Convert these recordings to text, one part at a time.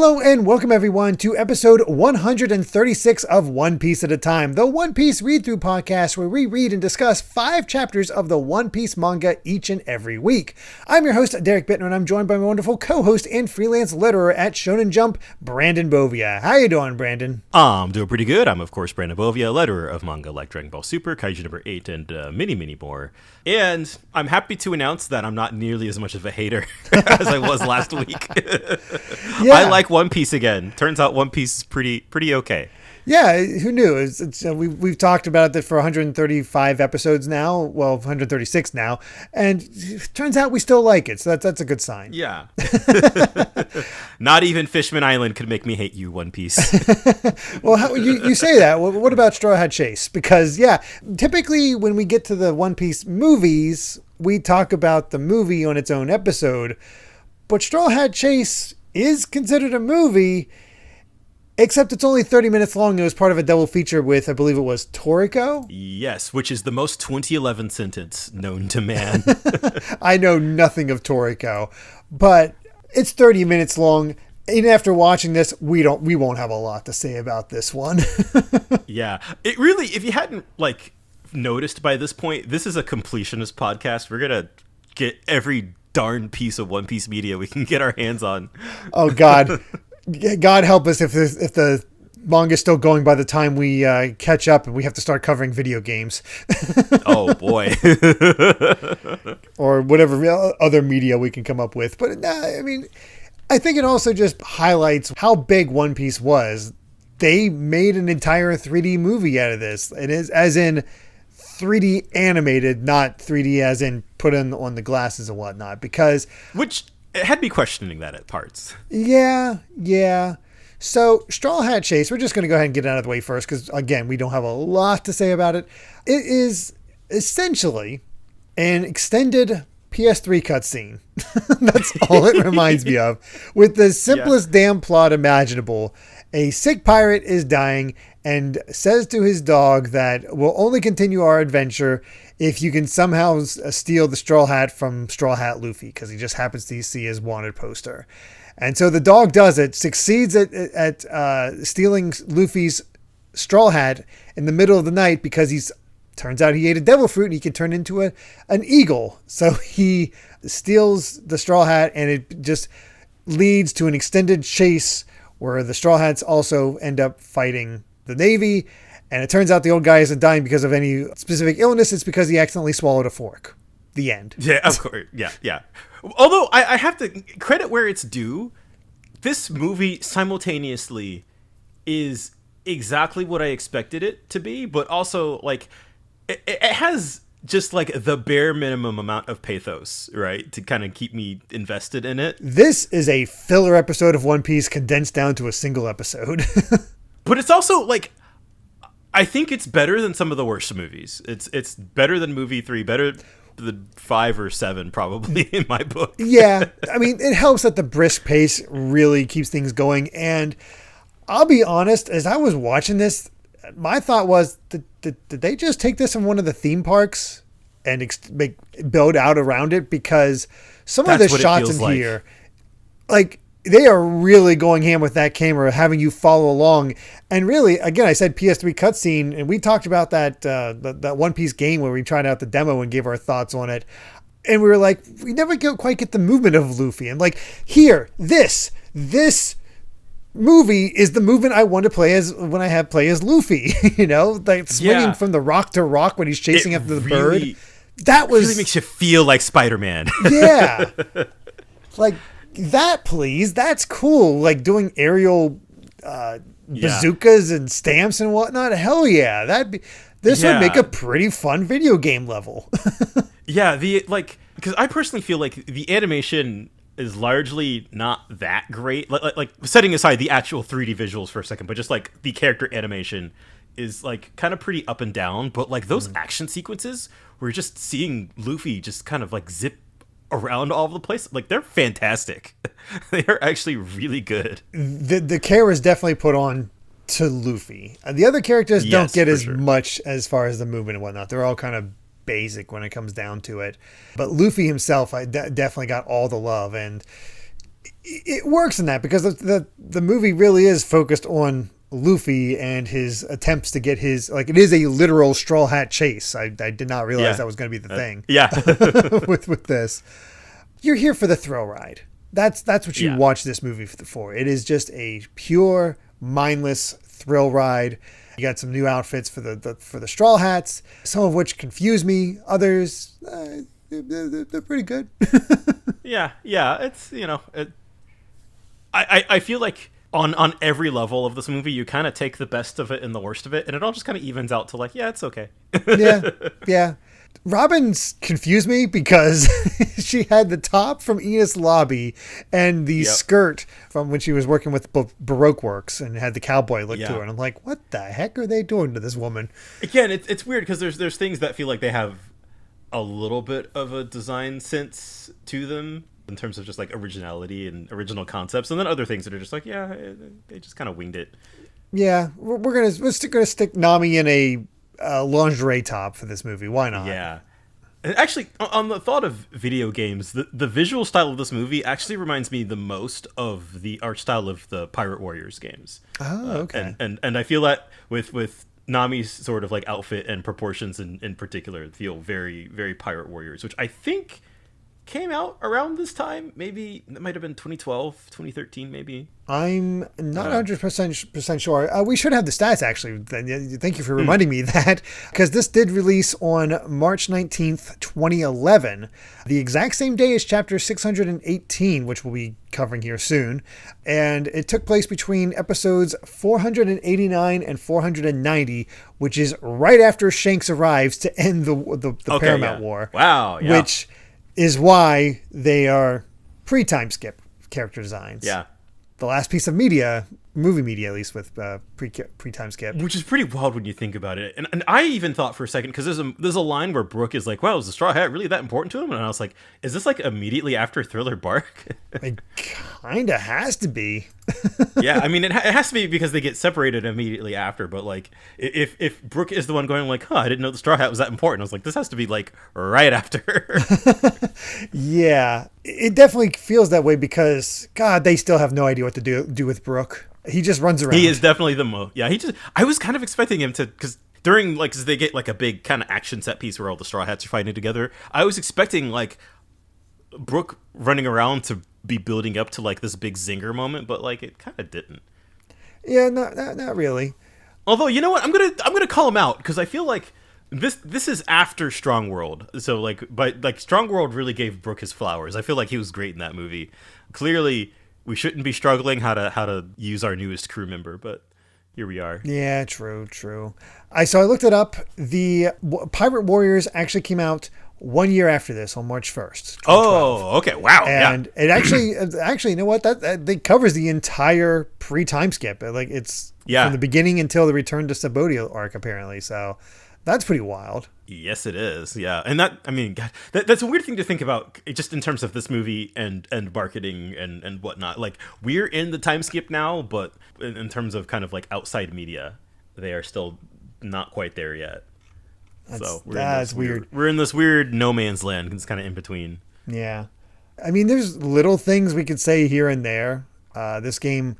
Hello and welcome everyone to episode 136 of One Piece at a Time, the One Piece read-through podcast where we read and discuss 5 chapters of the One Piece manga each and every week. I'm your host, Derek Bittner, and I'm joined by my wonderful co-host and freelance letterer at Shonen Jump, Brandon Bovia. How you doing, Brandon? I'm doing pretty good. I'm, of course, Brandon Bovia, letterer of manga like Dragon Ball Super, Kaiju number 8, and many more. And I'm happy to announce that I'm not nearly as much of a hater as I was last week. Yeah. I like One Piece again. Turns out One Piece is pretty okay. Yeah, who knew? We've talked about it for 135 episodes now. Well, 136 now, and it turns out we still like it. So that's a good sign. Yeah. Not even Fishman Island could make me hate you, One Piece. Well, you say that. Well, what about Straw Hat Chase? Because yeah, typically when we get to the One Piece movies, we talk about the movie on its own episode, but Straw Hat Chase is considered a movie. Except it's only 30 minutes long. It was part of a double feature with, I believe it was Toriko. Yes, which is the most 2011 sentence known to man. I know nothing of Toriko, but it's 30 minutes long. And after watching this, we won't have a lot to say about this one. Yeah, it really, if you hadn't noticed by this point, this is a completionist podcast. We're gonna get every darn piece of One Piece media we can get our hands on. Oh God. God help us if the manga's still going by the time we catch up and we have to start covering video games. Oh, boy. Or whatever other media we can come up with. But I mean, I think it also just highlights how big One Piece was. They made an entire 3D movie out of this. It is as in 3D animated, not 3D as in put on the glasses and whatnot. Which... it had me questioning that at parts. Yeah. So, Straw Hat Chase, we're just going to go ahead and get it out of the way first because, again, we don't have a lot to say about it. It is essentially an extended PS3 cutscene. That's all it reminds me of. With the simplest damn plot imaginable. A sick pirate is dying and says to his dog that we'll only continue our adventure if you can somehow steal the straw hat from Straw Hat Luffy, because he just happens to see his wanted poster. And so the dog does it, succeeds at stealing Luffy's straw hat in the middle of the night because turns out he ate a devil fruit and he can turn into an eagle. So he steals the straw hat and it just leads to an extended chase where the Straw Hats also end up fighting the Navy. And it turns out the old guy isn't dying because of any specific illness. It's because he accidentally swallowed a fork. The end. Yeah, of course. Yeah. Although I have to credit where it's due. This movie simultaneously is exactly what I expected it to be, but also it has just the bare minimum amount of pathos, right? To kind of keep me invested in it. This is a filler episode of One Piece condensed down to a single episode. But it's also I think it's better than some of the worst movies. It's better than movie 3, better than 5 or 7 probably in my book. Yeah. I mean, it helps that the brisk pace really keeps things going. And I'll be honest, as I was watching this, my thought was, did they just take this from one of the theme parks and build out around it? Because some of the shots in here, they are really going ham with that camera, having you follow along. And really, again, I said PS3 cutscene, and we talked about that One Piece game where we tried out the demo and gave our thoughts on it. And we were like, we never quite get the movement of Luffy. And here, this movie is the movement I want to play as when I play as Luffy. Swinging from the rock to rock when he's chasing after the bird. That was really makes you feel like Spider-Man. Yeah. That, please. That's cool. Doing aerial bazookas and stamps and whatnot. Hell yeah. This would make a pretty fun video game level. Yeah, because I personally feel like the animation is largely not that great. Setting aside the actual 3D visuals for a second, but just the character animation is kind of pretty up and down. But those action sequences where you're just seeing Luffy just kind of zip around all over the place, they're fantastic. They are actually really good. The care is definitely put on to Luffy. The other characters don't get as much as far as the movement and whatnot. They're all kind of basic when it comes down to it. But Luffy himself, I definitely got all the love. And it works in that because the movie really is focused on Luffy and his attempts to get his, like, it is a literal Straw Hat chase. I did not realize that was going to be the thing. Yeah. with this, you're here for the thrill ride. That's what you watch this movie for. It is just a pure, mindless thrill ride. You got some new outfits for the Straw Hats, some of which confuse me. Others, they're pretty good. Yeah. It's, I feel like on every level of this movie, you kind of take the best of it and the worst of it, and it all just kind of evens out to like, yeah, it's okay. Yeah. Robin's confused me because she had the top from Enos Lobby and the skirt from when she was working with Baroque Works and had the cowboy look to her. And I'm like, what the heck are they doing to this woman? Again, it's weird because there's things that feel like they have a little bit of a design sense to them in terms of just like originality and original concepts, and then other things that are just like, yeah, they just kind of winged it. Yeah, we're gonna stick Nami in a lingerie top for this movie. Why not? Yeah. And actually, on the thought of video games, the visual style of this movie actually reminds me the most of the art style of the Pirate Warriors games. Oh, okay. And I feel that with Nami's sort of like outfit and proportions in particular feel very, very Pirate Warriors, which I think came out around this time. Maybe it might have been 2012, 2013, maybe. I'm not 100% sure. We should have the stats, actually. Thank you for reminding me that, because this did release on March 19th, 2011, the exact same day as Chapter 618, which we'll be covering here soon. And it took place between episodes 489 and 490, which is right after Shanks arrives to end the Paramount War. Wow. Yeah. Which is why they are pre-time skip character designs. Yeah. The last piece of movie media at least, with pre-time skip. Which is pretty wild when you think about it. And I even thought for a second, because there's a line where Brooke is like, wow, is the Straw Hat really that important to him? And I was like, is this like immediately after Thriller Bark? It kind of has to be. Yeah, I mean, it has to be because they get separated immediately after. But like, if Brooke is the one going like, I didn't know the Straw Hat was that important, I was like, this has to be like right after. Yeah, it definitely feels that way because, God, they still have no idea what to do with Brooke. He just runs around. He is definitely the I was kind of expecting him to, because during like, cause they get like a big kind of action set piece where all the Straw Hats are fighting together. I was expecting like Brooke running around to be building up to like this big zinger moment, but like it kind of didn't. Yeah, not really. Although, you know what, I'm gonna call him out because I feel like this is after Strong World. So like, but like Strong World really gave Brooke his flowers. I feel like he was great in that movie. Clearly, we shouldn't be struggling how to use our newest crew member, but here we are. Yeah, true. I looked it up. The Pirate Warriors actually came out 1 year after this, on March 1st. Oh, okay. Wow. And it actually, you know what? That covers the entire pre-time skip. Like, it's from the beginning until the Return to Sabodia arc, apparently. So that's pretty wild. Yes, it is. Yeah. And that, I mean, God, that's a weird thing to think about just in terms of this movie and marketing and whatnot. Like, we're in the time skip now, but in terms of kind of like outside media, they are still not quite there yet. That's weird. We're in this weird no man's land. It's kind of in between. Yeah. I mean, there's little things we could say here and there. This game,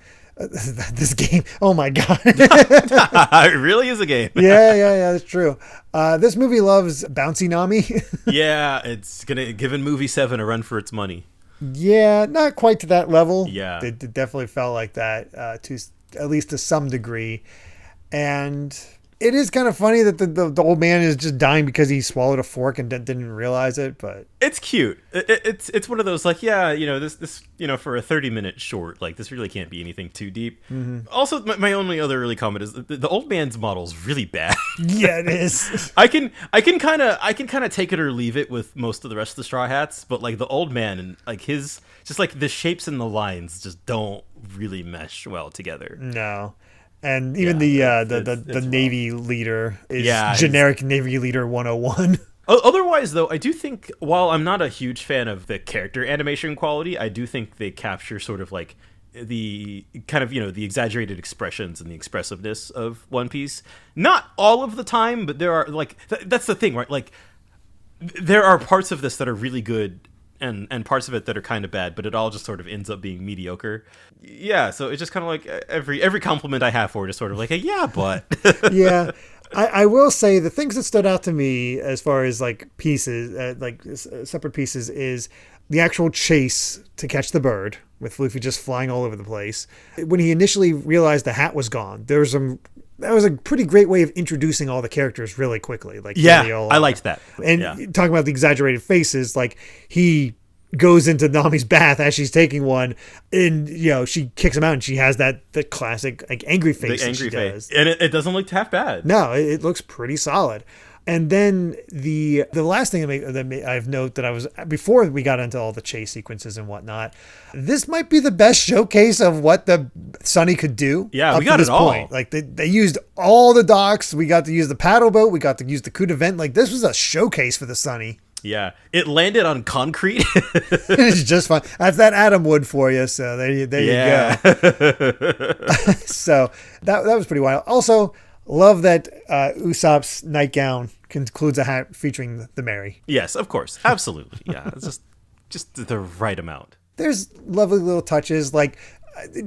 oh my God. It really is a game. Yeah, that's true. This movie loves bouncy Nami. Yeah, it's giving movie 7 a run for its money. Yeah, not quite to that level. Yeah. It definitely felt like that, at least to some degree. And it is kind of funny that the old man is just dying because he swallowed a fork and didn't realize it, but it's cute. It's one of those like, yeah, this for a 30-minute short, like this really can't be anything too deep. Mm-hmm. Also, my only other really comment is the old man's model is really bad. Yeah, it is. I can kind of take it or leave it with most of the rest of the Straw Hats, but like the old man and like his just like the shapes and the lines just don't really mesh well together. No. And even the Navy leader is generic Navy leader 101. Otherwise, though, I do think, while I'm not a huge fan of the character animation quality, I do think they capture sort of like the kind of, the exaggerated expressions and the expressiveness of One Piece. Not all of the time, but there are like, that's the thing, right? Like, there are parts of this that are really good and parts of it that are kind of bad, but it all just sort of ends up being mediocre. Yeah, so it's just kind of like every compliment I have for it is sort of like a yeah, but Yeah. I will say the things that stood out to me as far as like pieces, separate pieces, is the actual chase to catch the bird with Luffy just flying all over the place. When he initially realized the hat was gone, that was a pretty great way of introducing all the characters really quickly. Like yeah, they all I liked that. And yeah. talking about the exaggerated faces, like he goes into Nami's bath as she's taking one, and she kicks him out, and she has the classic like angry face. The angry face, does. and it doesn't look half bad. No, it looks pretty solid. And then the last thing that I've noted that I was before we got into all the chase sequences and whatnot, this might be the best showcase of what the Sunny could do. Yeah, we got it all. Point. Like they used all the docks. We got to use the paddle boat. We got to use the coup de vent. Like this was a showcase for the Sunny. Yeah, it landed on concrete. It's just fun. That's that Adam Wood for you. So there you go. So that was pretty wild. Also, love that Usopp's nightgown concludes a hat featuring the Mary. Yes, of course, absolutely. Yeah, it's just the right amount. There's lovely little touches, like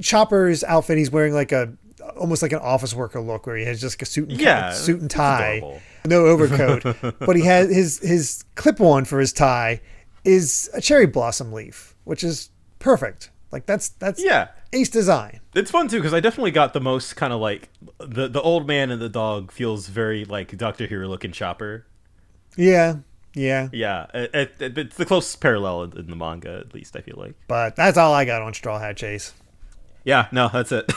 Chopper's outfit. He's wearing like almost like an office worker look, where he has just a suit and tie. No overcoat, but he has his clip-on for his tie is a cherry blossom leaf, which is perfect. Like that's ace design. It's fun too because I definitely got the most kind of like the old man and the dog feels very like Dr. Hero looking Chopper. Yeah. It's the closest parallel in the manga, at least I feel like. But that's all I got on Straw Hat Chase. Yeah, no, that's it.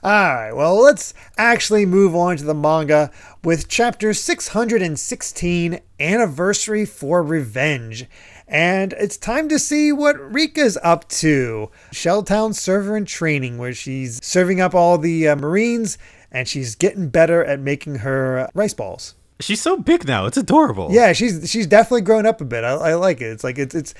All right, well, let's actually move on to the manga with chapter 616, Anniversary for Revenge. And it's time to see what Rika's up to. Shelltown server in training, where she's serving up all the Marines, and she's getting better at making her rice balls. She's so big now. It's adorable. Yeah, she's definitely grown up a bit. I like it. It's like it's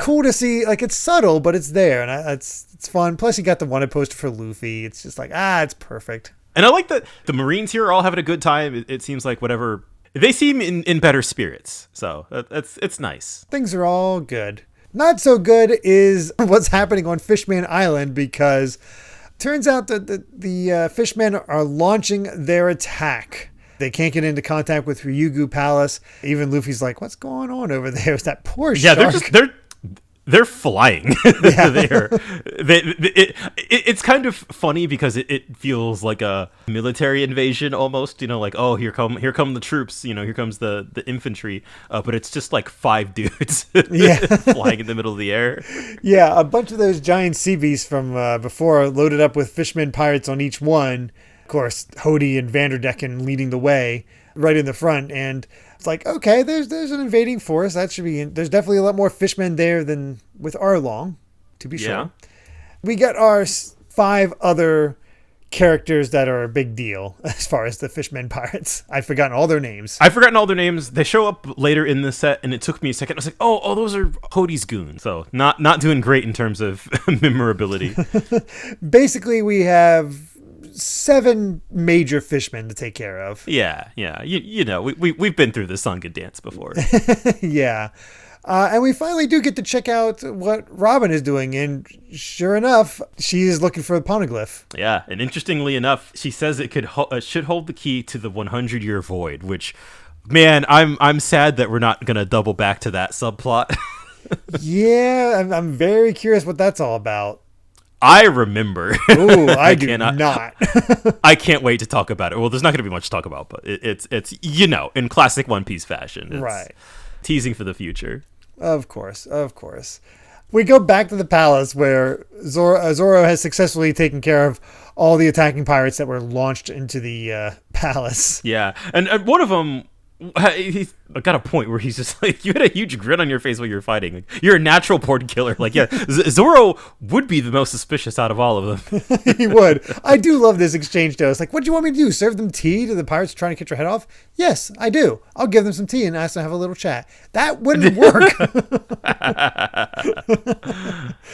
cool to see. Like it's subtle, but it's there, and it's fun. Plus, you got the wanted poster for Luffy. It's just like it's perfect. And I like that the Marines here are all having a good time. It seems like whatever they seem in better spirits. So it's nice. Things are all good. Not so good is what's happening on Fishman Island, because turns out that the Fishmen are launching their attack. They can't get into contact with Ryugu Palace. Even Luffy's like, what's going on over there? It's that poor shark. They're flying. Yeah. It's kind of funny because it feels like a military invasion almost, like, oh, here come the troops, here comes the infantry, but it's just like 5 dudes flying in the middle of the air. Yeah, a bunch of those giant sea beasts from before loaded up with fishmen pirates on each one. Of course, Hody and Vanderdecken leading the way right in the front, and it's like, okay, there's an invading force. That should be there's definitely a lot more fishmen there than with Arlong, to be sure. We got our 5 other characters that are a big deal as far as the fishmen pirates. I've forgotten all their names. They show up later in the set, and it took me a second. I was like, oh, those are Hody's goons. So not doing great in terms of memorability. Basically, we have 7 major fishmen to take care of. Yeah. We've been through the Sunken dance before. Yeah. And we finally do get to check out what Robin is doing, and sure enough, she is looking for the poneglyph. Yeah, and interestingly enough, she says it should hold the key to the 100-year void, which, man, I'm sad that we're not going to double back to that subplot. Yeah, I'm very curious what that's all about. I remember. Ooh, I do not. I can't wait to talk about it. Well, there's not going to be much to talk about, but it's in classic One Piece fashion. It's right. Teasing for the future. Of course. We go back to the palace where Zoro has successfully taken care of all the attacking pirates that were launched into the palace. Yeah, and one of them, he got a point where he's just like, you had a huge grin on your face while you were fighting. Like, you're a natural born killer. Like, yeah, Zoro would be the most suspicious out of all of them. He would. I do love this exchange, though. It's like, what do you want me to do? Serve them tea to the pirates trying to get your head off? Yes, I do. I'll give them some tea and ask them to have a little chat. That wouldn't work.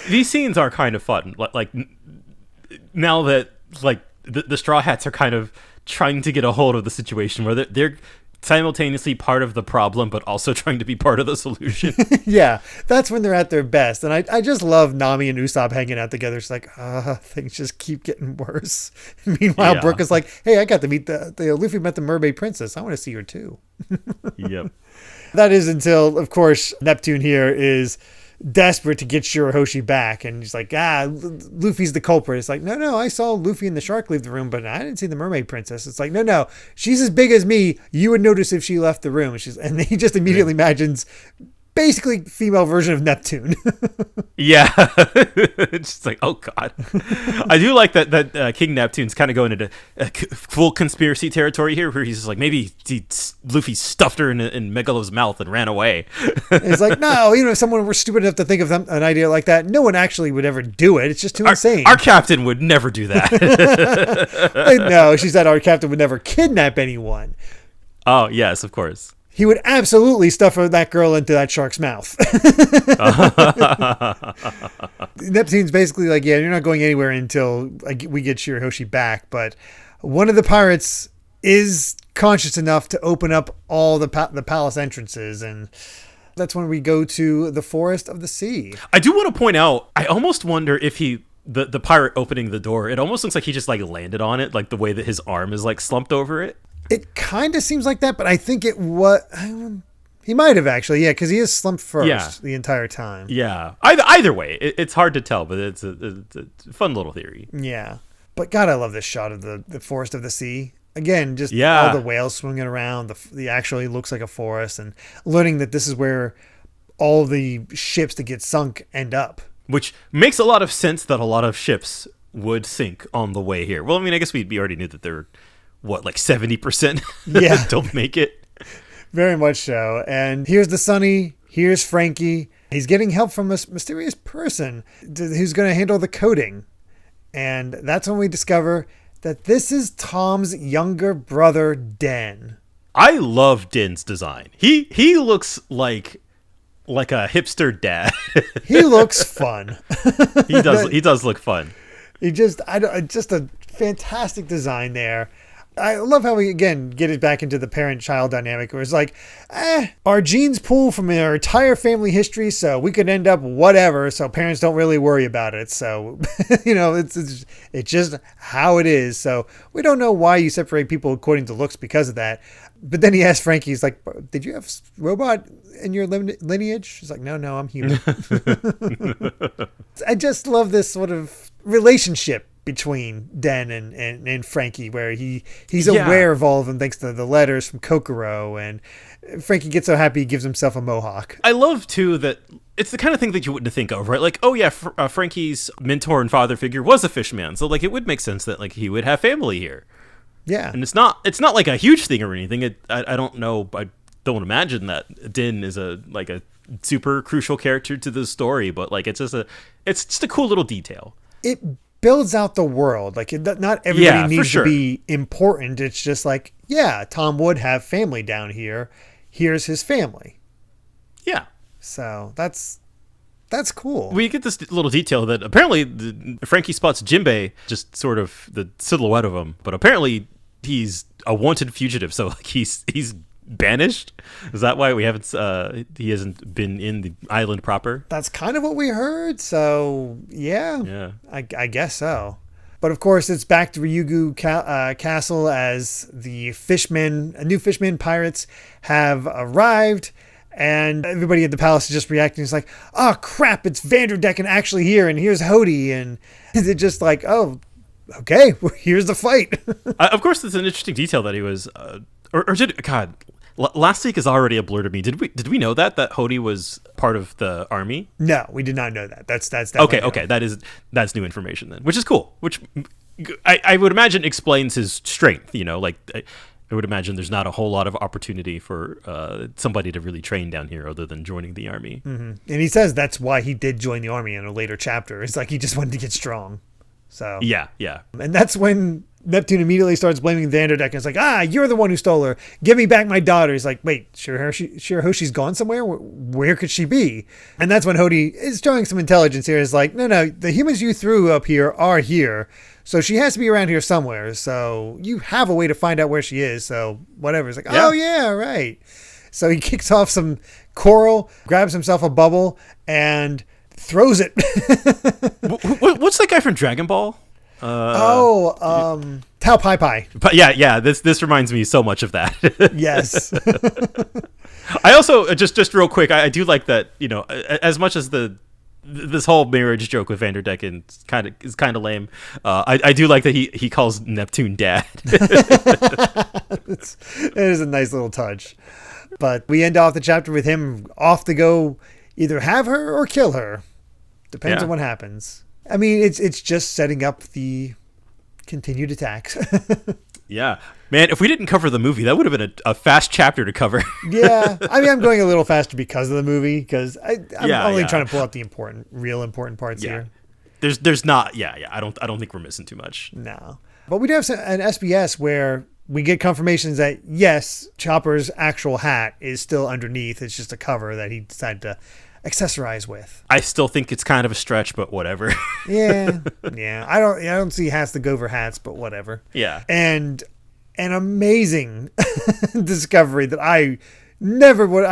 These scenes are kind of fun. Like now that like the Straw Hats are kind of trying to get a hold of the situation where they're simultaneously part of the problem, but also trying to be part of the solution. Yeah, that's when they're at their best. And I just love Nami and Usopp hanging out together. It's like, things just keep getting worse. Meanwhile, Yeah. Brooke is like, hey, I got to meet the Luffy met the Mermaid Princess. I want to see her too. Yep. That is until, of course, Neptune here is desperate to get Shirahoshi back. And he's like, Luffy's the culprit. It's like, no, I saw Luffy and the shark leave the room, but I didn't see the Mermaid Princess. It's like, no, she's as big as me. You would notice if she left the room. And he just immediately imagines basically female version of Neptune. Yeah. It's just like, oh god. I do like that King Neptune's kind of going into full conspiracy territory here, where he's just like, maybe Luffy stuffed her in Megalo's mouth and ran away. It's like, no, if someone were stupid enough to think of an idea like that, no one actually would ever do it. It's just too insane. Our captain would never do that. No, she said our captain would never kidnap anyone. Oh yes, of course. He would absolutely stuff that girl into that shark's mouth. Neptune's basically like, yeah, you're not going anywhere until we get Shirahoshi back. But one of the pirates is conscious enough to open up all the palace entrances. And that's when we go to the Forest of the Sea. I do want to point out, I almost wonder if the pirate opening the door, it almost looks like he just like landed on it, like the way that his arm is like slumped over it. It kind of seems like that, but I think he might have actually, yeah, because he is slumped first the entire time. Yeah. Either way, it's hard to tell, but it's a fun little theory. Yeah. But God, I love this shot of the Forest of the Sea. Again, just Yeah. all the whales swinging around. The actually looks like a forest, and learning that this is where all the ships that get sunk end up. Which makes a lot of sense that a lot of ships would sink on the way here. Well, I mean, I guess we already knew that there were, like 70% Yeah. don't make it. Very much so. And here's the Sunny. Here's Frankie. He's getting help from a mysterious person who's going to handle the coding. And that's when we discover that this is Tom's younger brother, Den. I love Din's design. He looks like a hipster dad. He looks fun. He does look fun. Just a fantastic design there. I love how we, again, get it back into the parent-child dynamic where it's like, our genes pull from our entire family history, so we could end up whatever, so parents don't really worry about it. So, it's just how it is. So we don't know why you separate people according to looks because of that. But then he asks Frankie, he's like, did you have robot in your lineage? She's like, no, I'm human. I just love this sort of relationship between Den and Frankie, where he's aware of all of them thanks to the letters from Kokoro, and Frankie gets so happy he gives himself a mohawk. I love too that it's the kind of thing that you wouldn't think of, right? Like, oh yeah, Frankie's mentor and father figure was a fishman, so like it would make sense that like he would have family here. Yeah, and it's not like a huge thing or anything. I don't know. I don't imagine that Din is a super crucial character to the story, but like it's just a cool little detail. It builds out the world. Like, not everybody needs to be important. It's just like, yeah, Tom would have family down here. Here's his family. Yeah. So that's cool. We get this little detail that apparently Frankie spots Jinbei, just sort of the silhouette of him, but apparently he's a wanted fugitive. So like he's banished. Is that why he hasn't been in the island proper? That's kind of what we heard. So yeah. I guess so. But of course, it's back to Ryugu Castle as the new fishmen pirates have arrived, and everybody at the palace is just reacting. It's like, oh crap, it's Vanderdecken actually here, and here's Hody, and they're just like, oh, okay, well, here's the fight. Of course, it's an interesting detail that he was, last week is already a blur to me. Did we know that Hody was part of the army? No, we did not know that. That's okay. That's new information then, which is cool. Which I would imagine explains his strength. I would imagine there's not a whole lot of opportunity for somebody to really train down here other than joining the army. Mm-hmm. And he says that's why he did join the army in a later chapter. It's like he just wanted to get strong. So Yeah, yeah. and that's when Neptune immediately starts blaming Vanderdecken. It's like, you're the one who stole her. Give me back my daughter. He's like, wait, Shirahoshi's gone somewhere? Where could she be? And that's when Hody is showing some intelligence here. Is like, no, the humans you threw up here are here. So she has to be around here somewhere. So you have a way to find out where she is. So whatever. It's like, Yeah. oh, yeah, right. So he kicks off some coral, grabs himself a bubble, and throws it. What's that guy from Dragon Ball? Tao Pai Pai. But yeah. This reminds me so much of that. Yes. I also just real quick. I do like that. As much as this whole marriage joke with Vanderdecken is kind of lame. I do like that he calls Neptune dad. It is a nice little touch. But we end off the chapter with him off to go either have her or kill her. Depends on what happens. I mean, it's just setting up the continued attacks. Yeah. Man, if we didn't cover the movie, that would have been a fast chapter to cover. Yeah. I mean, I'm going a little faster because of the movie, because I'm only trying to pull out the real important parts here. There's not. Yeah. I don't think we're missing too much. No. But we do have an SBS where we get confirmations that, yes, Chopper's actual hat is still underneath. It's just a cover that he decided to accessorize with. I still think it's kind of a stretch, but whatever. Yeah. I don't see hats to go for hats, but whatever. Yeah. And an amazing discovery that I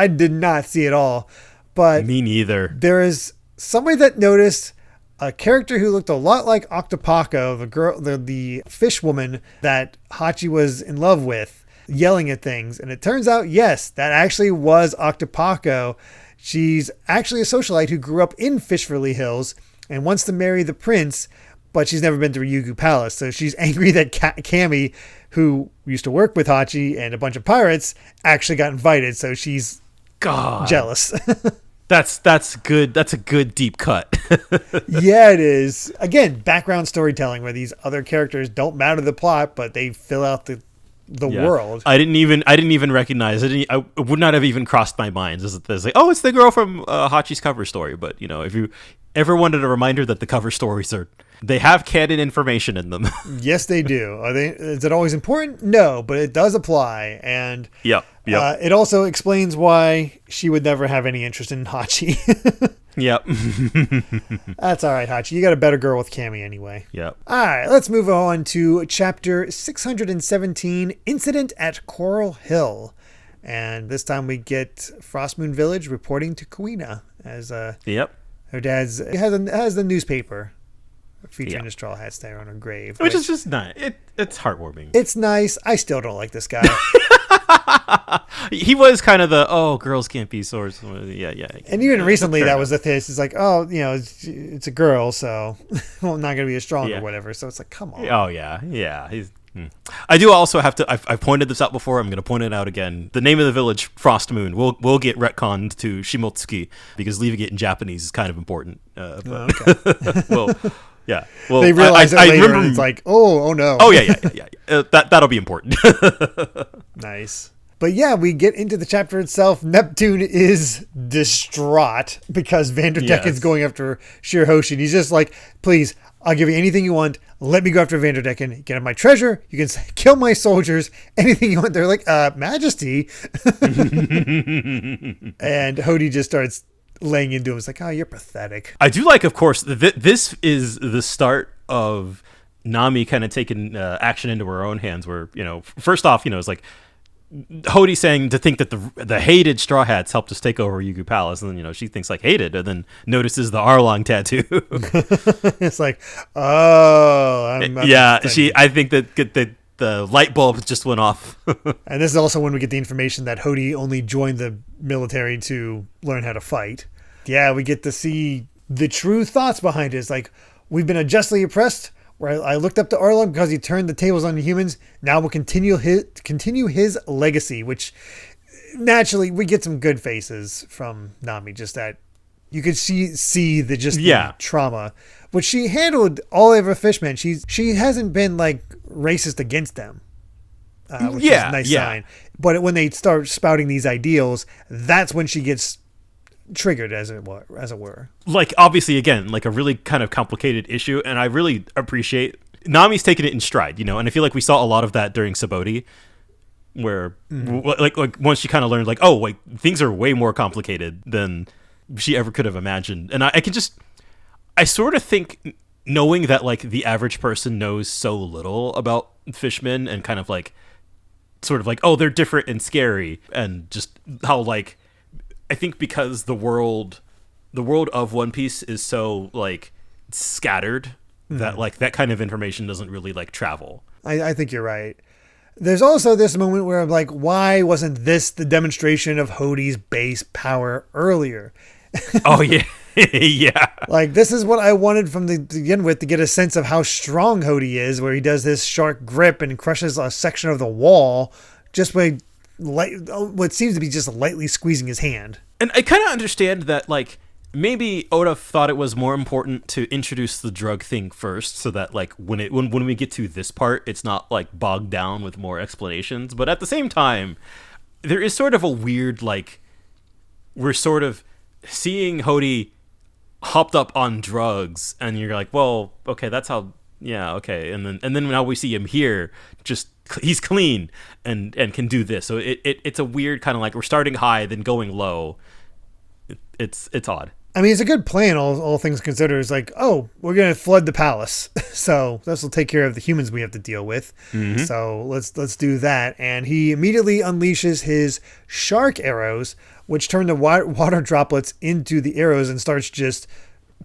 did not see at all. But me neither. there is somebody that noticed a character who looked a lot like Octopaco, the fish woman that Hachi was in love with, yelling at things. And it turns out, yes, that actually was Octopaco. She's actually a socialite who grew up in Fishverley Hills and wants to marry the prince, but she's never been to Ryugu Palace. So she's angry that Kami, who used to work with Hachi and a bunch of pirates, actually got invited. So she's jealous. That's good. That's a good deep cut. Yeah, it is. Again, background storytelling where these other characters don't matter to the plot, but they fill out the world. I didn't even recognize it. I would not have even crossed my mind as like, oh, it's the girl from Hachi's cover story. But if you ever wanted a reminder that the cover stories they have canon information in them. Yes, they do. Is it always important? No, but it does apply. And Yep. It also explains why she would never have any interest in Hachi. Yep. That's all right, Hachi. You got a better girl with Kami anyway. Yep. All right, let's move on to chapter 617, Incident at Coral Hill. And this time we get Frostmoon Village reporting to Kuina as Yep. her dad's has the newspaper featuring the Straw Hats there on her grave. Which is just nice. It's heartwarming. It's nice. I still don't like this guy. He was kind of the girls can't be swords. Yeah. And even recently, that was the thing. It's like, it's a girl, so well, not going to be as strong or whatever. So it's like, come on. Oh yeah. I do also have to. I've pointed this out before. I'm going to point it out again. The name of the village, Frostmoon, will get retconned to Shimotsuki because leaving it in Japanese is kind of important. Okay. Well. Yeah. Well, they realize it later, and it's like, oh no. Oh yeah. That'll be important. Nice. But yeah, we get into the chapter itself. Neptune is distraught because Vanderdecken's going after Shirahoshi. And he's just like, please, I'll give you anything you want. Let me go after Vanderdecken. Get my treasure. You can kill my soldiers. Anything you want. They're like, Majesty. And Hody just starts laying into him. It's like, oh, you're pathetic. I do like, of course, this is the start of Nami kind of taking action into her own hands where, first off, it's like Hody saying to think that the hated Straw Hats helped us take over Yugu Palace. And then, she thinks like hated and then notices the Arlong tattoo. It's like, oh. I think that the light bulb just went off. And this is also when we get the information that Hody only joined the military to learn how to fight. Yeah, we get to see the true thoughts behind it. It's like, we've been unjustly oppressed. Where I looked up to Arlong because he turned the tables on the humans. Now we'll continue his legacy, which naturally we get some good faces from Nami. Just that you could see the trauma, which she handled all of her fishmen. She hasn't been like racist against them, which is a nice sign. But when they start spouting these ideals, that's when she gets triggered, as it were. Like, obviously, again, like a really kind of complicated issue, and I really appreciate Nami's taking it in stride, you know, and I feel like we saw a lot of that during Sabaody, where like once she kind of learned, like, oh, like things are way more complicated than she ever could have imagined. And I sort of think, knowing that like the average person knows so little about fishmen, and kind of like sort of like, oh, they're different and scary, and just how, like, I think because the world of One Piece is so like scattered that like that kind of information doesn't really like travel. I think you're right. There's also this moment where I'm like, why wasn't this the demonstration of Hody's base power earlier? Oh yeah. Yeah. Like, this is what I wanted from the to begin with, to get a sense of how strong Hody is, where he does this shark grip and crushes a section of the wall just by what seems to be just lightly squeezing his hand. And I kind of understand that, like, maybe Oda thought it was more important to introduce the drug thing first, so that like when we get to this part, it's not like bogged down with more explanations. But at the same time, there is sort of a weird, like, we're sort of seeing Hody hopped up on drugs, and you're like, well, okay, that's how, yeah, okay, and then now we see him here, just he's clean and can do this. So it's a weird kind of like, we're starting high then going low. It's odd. I mean, it's a good plan, all things considered. It's like, oh, we're going to flood the palace. So this will take care of the humans we have to deal with. Mm-hmm. So let's do that. And he immediately unleashes his shark arrows, which turn the water droplets into the arrows and starts just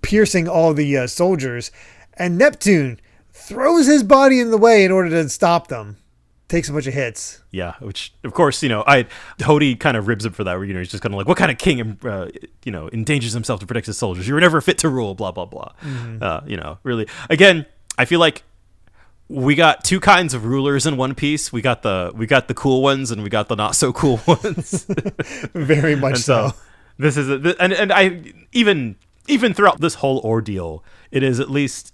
piercing all the soldiers. And Neptune throws his body in the way in order to stop them. Takes a bunch of hits. Yeah, which, of course, you know, Hody kind of ribs him for that, where, you know, he's just kind of like, what kind of king, you know, endangers himself to protect his soldiers? You were never fit to rule, blah, blah, blah. Mm-hmm. You know, really. Again, I feel like we got two kinds of rulers in One Piece. We got the cool ones, and we got the not so cool ones. Very much so. This is and I even throughout this whole ordeal, it has at least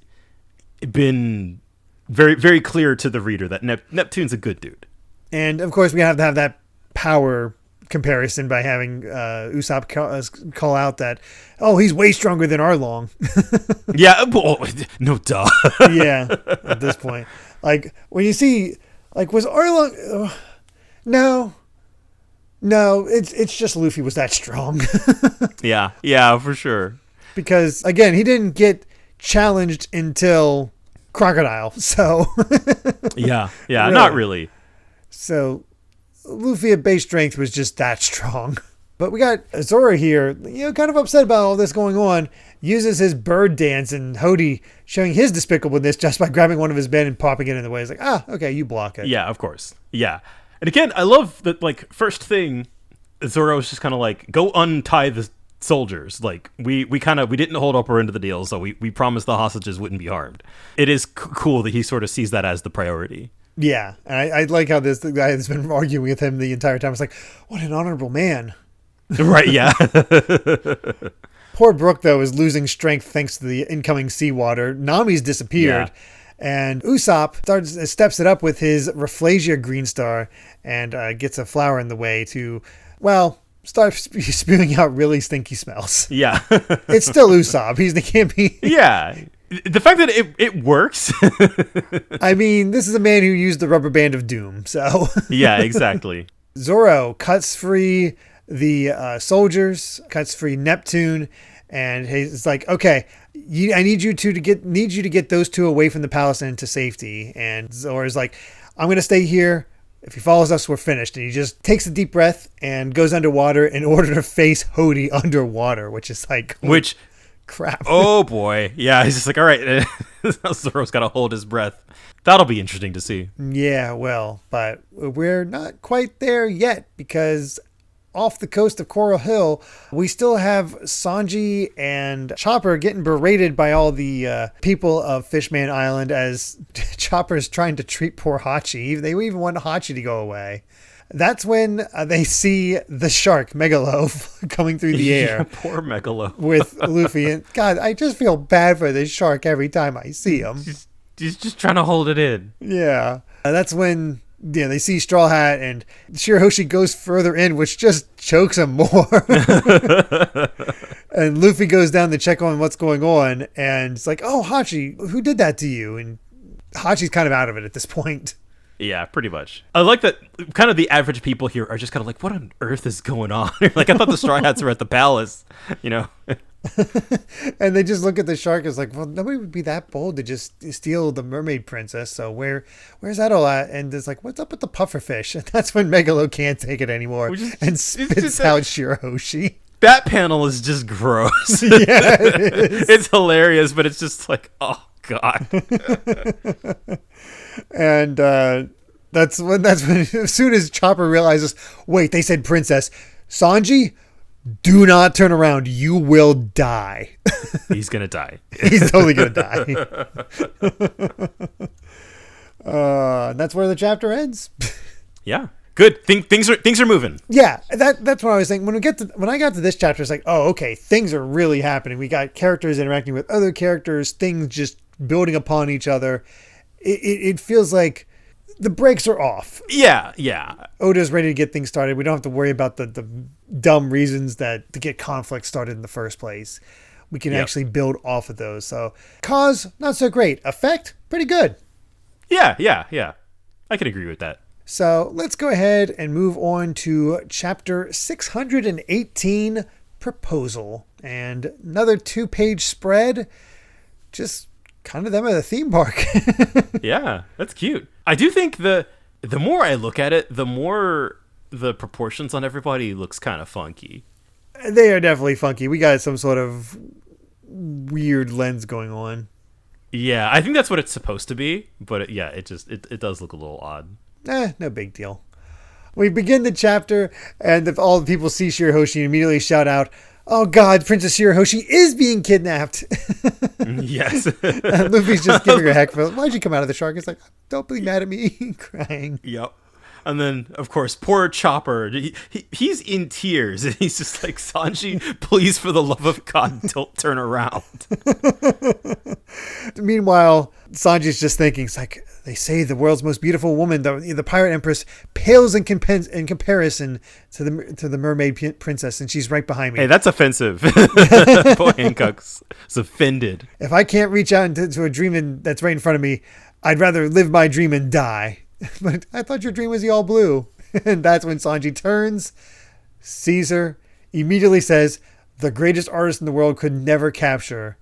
been very, very clear to the reader that Neptune's a good dude. And of course, we have to have that power comparison by having Usopp call out that, oh, he's way stronger than Arlong. Yeah, no duh. Yeah, at this point, like when you see, like, was Arlong? No, it's just Luffy was that strong. yeah, for sure. Because again, he didn't get challenged until Crocodile, so yeah, really. Not really. So Luffy at base strength was just that strong. But we got Zoro here, you know, kind of upset about all this going on, uses his bird dance, and Hody showing his despicableness just by grabbing one of his men and popping it in the way. It's like, okay, you block it. Yeah, of course. Yeah. And again, I love that, like, first thing, Zoro's just kind of like, go untie the soldiers. Like, we didn't hold up our end of the deal, so we promised the hostages wouldn't be harmed. It is cool that he sort of sees that as the priority. Yeah, and I like how the guy has been arguing with him the entire time. It's like, what an honorable man. Right, yeah. Poor Brook, though, is losing strength thanks to the incoming seawater. Nami's disappeared. Yeah. And Usopp steps it up with his Rafflesia Green Star and gets a flower in the way to, well, start spewing out really stinky smells. Yeah. It's still Usopp. He can't be. Yeah. The fact that it works. I mean, this is a man who used the rubber band of doom, so. Yeah, exactly. Zoro cuts free the soldiers, cuts free Neptune, and he's like, okay, I need you to get those two away from the palace and into safety. And Zoro's like, I'm going to stay here. If he follows us, we're finished. And he just takes a deep breath and goes underwater in order to face Hody underwater, which is like... crap. Oh, boy. Yeah, he's just like, all right. Zoro's got to hold his breath. That'll be interesting to see. Yeah, well, but we're not quite there yet, because off the coast of Coral Hill, we still have Sanji and Chopper getting berated by all the people of Fishman Island as Chopper's trying to treat poor Hachi. They even want Hachi to go away. That's when they see the shark, Megalo, coming through the air. Yeah, poor Megalo. With Luffy. And God, I just feel bad for this shark every time I see him. He's just trying to hold it in. Yeah. That's when... Yeah, they see Straw Hat, and Shirahoshi goes further in, which just chokes him more. And Luffy goes down to check on what's going on, and it's like, oh, Hachi, who did that to you? And Hachi's kind of out of it at this point. Yeah, pretty much. I like that kind of the average people here are just kind of like, what on earth is going on? Like, I thought the Straw Hats were at the palace, you know? And they just look at the shark as like, well, nobody would be that bold to just steal the mermaid princess. So where's that all at? And it's like, what's up with the pufferfish? And that's when Megalo can't take it anymore and spits out Shirahoshi. That panel is just gross. Yeah, it is. It's hilarious, but it's just like, oh God. And that's when as soon as Chopper realizes, wait, they said princess. Sanji, do not turn around. You will die. He's gonna die. He's totally gonna die. And that's where the chapter ends. Yeah. Good. Things are moving. Yeah, that's what I was saying. When I got to this chapter, it's like, oh, okay, things are really happening. We got characters interacting with other characters, things just building upon each other. It feels like the brakes are off. Yeah. Oda's ready to get things started. We don't have to worry about the dumb reasons to get conflict started in the first place. We can actually build off of those. So, cause, not so great. Effect, pretty good. Yeah. I can agree with that. So let's go ahead and move on to chapter 618, Proposal. And another 2-page spread. Just kind of them at a theme park. Yeah, that's cute. I do think the more I look at it, the more the proportions on everybody looks kind of funky. They are definitely funky. We got some sort of weird lens going on. Yeah, I think that's what it's supposed to be. But it does look a little odd. No big deal. We begin the chapter, and if all the people see Shirahoshi, immediately shout out, oh God, Princess Shirahoshi is being kidnapped. Yes. And Luffy's just giving her a heck for, why'd you come out of the shark? It's like, don't be mad at me. Crying. Yep. And then, of course, poor Chopper, he's in tears. And he's just like, Sanji, please, for the love of God, don't turn around. Meanwhile, Sanji's just thinking, it's like, they say the world's most beautiful woman, the pirate empress, pales in comparison to the mermaid princess, and she's right behind me. Hey, that's offensive. Poor Hancock's offended. If I can't reach out into a dream that's right in front of me, I'd rather live my dream and die. But I thought your dream was the all blue. And that's when Sanji turns, sees her, immediately says, the greatest artist in the world could never capture,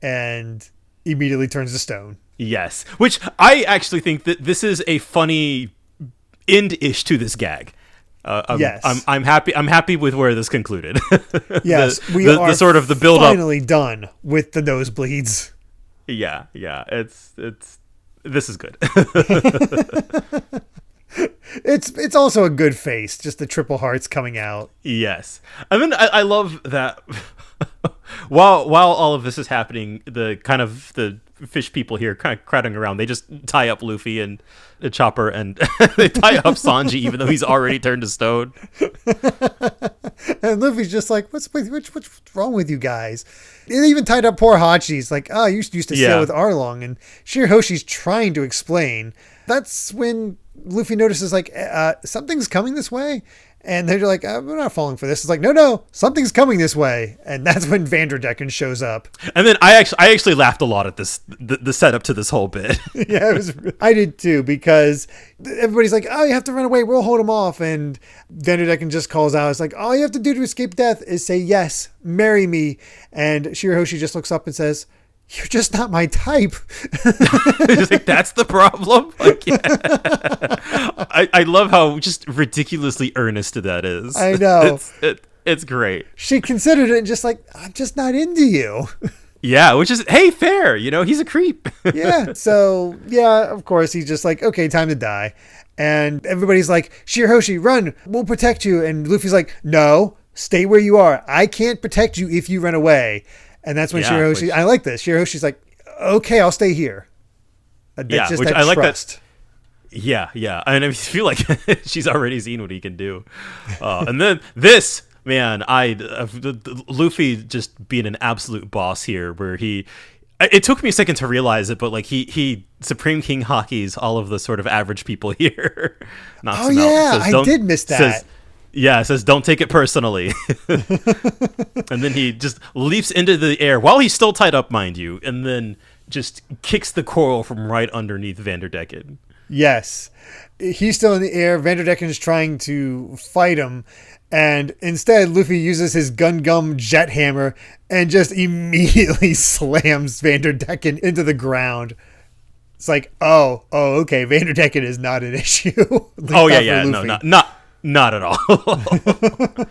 and immediately turns to stone. Yes, which I actually think that this is a funny end-ish to this gag. Yes, I'm happy. I'm happy with where this concluded. Yes, we are the sort of the build finally done with the nosebleeds. Yeah, it's this is good. It's also a good face, just the triple hearts coming out. Yes, and then I love that while all of this is happening, the fish people here kind of crowding around, they just tie up Luffy and Chopper, and they tie up Sanji even though he's already turned to stone. And Luffy's just like, what's wrong with you guys? They even tied up poor Hachi. He's like, oh, you used to sail with Arlong, and Shirahoshi's trying to explain. That's when Luffy notices, like, something's coming this way. And they're like, we're not falling for this. It's like, no, something's coming this way. And that's when Vanderdecken shows up. And then I actually laughed a lot at this, the setup to this whole bit. Yeah, I did too, because everybody's like, oh, you have to run away. We'll hold him off. And Vanderdecken just calls out. It's like, all you have to do to escape death is say, yes, marry me. And Shirahoshi just looks up and says, you're just not my type. Just like, that's the problem. Like, yeah. I love how just ridiculously earnest that is. I know. It's great. She considered it and just like, I'm just not into you. Yeah, which is, hey, fair. You know, he's a creep. Yeah. So, yeah, of course, he's just like, okay, time to die. And everybody's like, Shirahoshi, run. We'll protect you. And Luffy's like, no, stay where you are. I can't protect you if you run away. And that's when Shirahoshi, I like this. Shirahoshi's like, okay, I'll stay here. That's just which I like that. Yeah. And I feel like she's already seen what he can do. And then this, man, Luffy just being an absolute boss here, where it took me a second to realize it, but like he Supreme King Haki's all of the sort of average people here. I did miss that. Yeah, it says don't take it personally. And then he just leaps into the air while he's still tied up, mind you, and then just kicks the coral from right underneath Vanderdecken. Yes. He's still in the air. Vanderdecken is trying to fight him. And instead, Luffy uses his Gun Gum jet hammer and just immediately slams Vanderdecken into the ground. It's like, okay, Vanderdecken is not an issue. Oh yeah, no, not at all.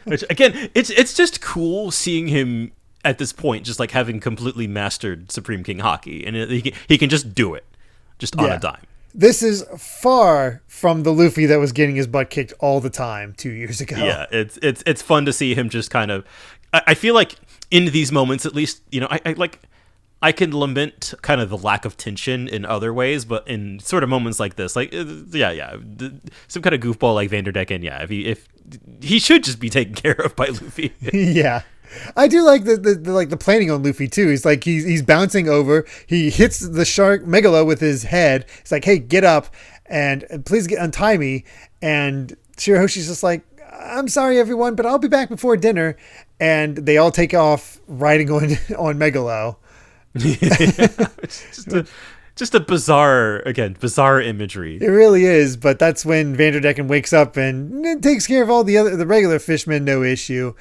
Which again, it's just cool seeing him at this point, just like having completely mastered Supreme King Haki, and he can just do it, just on a dime. This is far from the Luffy that was getting his butt kicked all the time 2 years ago. Yeah, it's fun to see him just kind of. I feel like in these moments, at least, I can lament kind of the lack of tension in other ways, but in sort of moments like this, like some kind of goofball like Vanderdecken, if he should just be taken care of by Luffy. Yeah. I do like the planning on Luffy too. He's like he's bouncing over. He hits the shark Megalo with his head. He's like, "Hey, get up and please untie me." And Shirahoshi's just like, "I'm sorry, everyone, but I'll be back before dinner." And they all take off riding on Megalo. It's just a bizarre imagery. It really is, but that's when Vanderdecken wakes up and takes care of all the regular fishmen, no issue.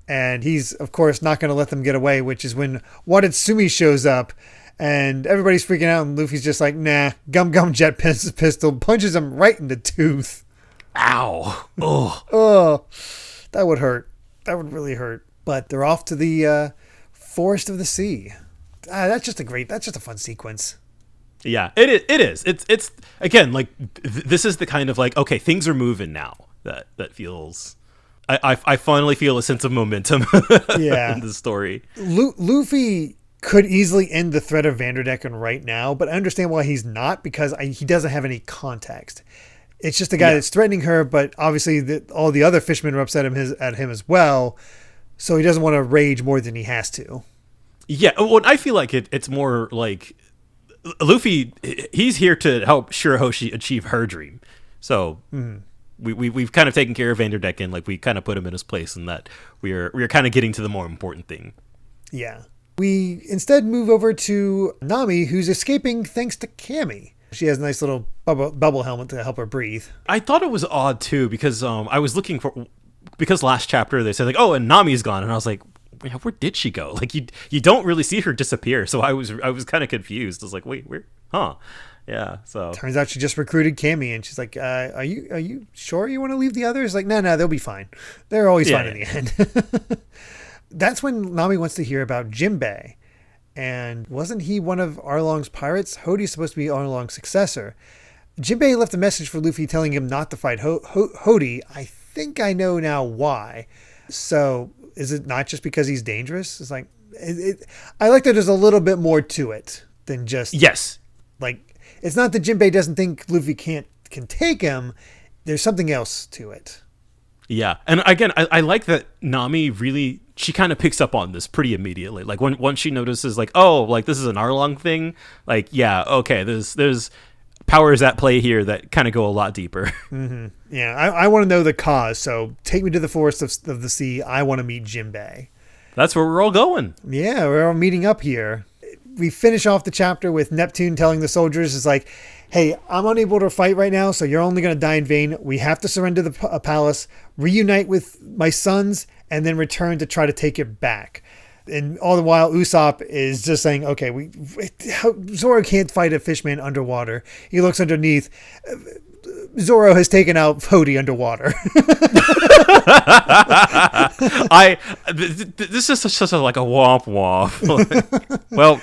And he's, of course, not going to let them get away, which is when Wadatsumi shows up. And everybody's freaking out, and Luffy's just like, nah, Gum Jet Pistol, punches him right in the tooth. Ow. Oh. Oh, that would hurt. That would really hurt. But they're off to the Forest of the Sea. That's just a fun sequence. Yeah, it is. It's again, like, this is the kind of, like, okay, things are moving now. That feels... I finally feel a sense of momentum in the story. Luffy could easily end the threat of Vanderdecken right now, but I understand why he's not, because he doesn't have any context. It's just a guy that's threatening her, but obviously all the other fishermen are upset at him as well, so he doesn't want to rage more than he has to. Yeah, well, I feel like it's more like Luffy, he's here to help Shirahoshi achieve her dream. So... Mm-hmm. We've kind of taken care of Vanderdecken, like we kind of put him in his place, and that we're kind of getting to the more important thing. Yeah. We instead move over to Nami, who's escaping thanks to Cammy. She has a nice little bubble helmet to help her breathe. I thought it was odd too, because I was looking because last chapter they said like, oh, and Nami's gone, and I was like, where did she go? Like you don't really see her disappear, so I was kind of confused. I was like, wait, where? Huh? Yeah, so turns out she just recruited Cammy, and she's like, "Are you sure you want to leave the others?" Like, no, they'll be fine. They're always fine in the end. That's when Nami wants to hear about Jinbei, and wasn't he one of Arlong's pirates? Hody's supposed to be Arlong's successor. Jinbei left a message for Luffy telling him not to fight Hody. I think I know now why. So is it not just because he's dangerous? It's like I like that there's a little bit more to it than just like. It's not that Jinbei doesn't think Luffy can take him. There's something else to it. Yeah. And again, I like that Nami really, she kind of picks up on this pretty immediately. Like once she notices like, oh, like this is an Arlong thing. Like, yeah, okay, there's powers at play here that kind of go a lot deeper. Mm-hmm. Yeah. I want to know the cause. So take me to the Forest of the Sea. I want to meet Jinbei. That's where we're all going. Yeah. We're all meeting up here. We finish off the chapter with Neptune telling the soldiers, is like, hey, I'm unable to fight right now, so you're only going to die in vain. We have to surrender the palace, reunite with my sons, and then return to try to take it back. And all the while, Usopp is just saying, okay, Zoro can't fight a fishman underwater. He looks underneath. Zoro has taken out Hody underwater. This is such a like a womp womp. Well,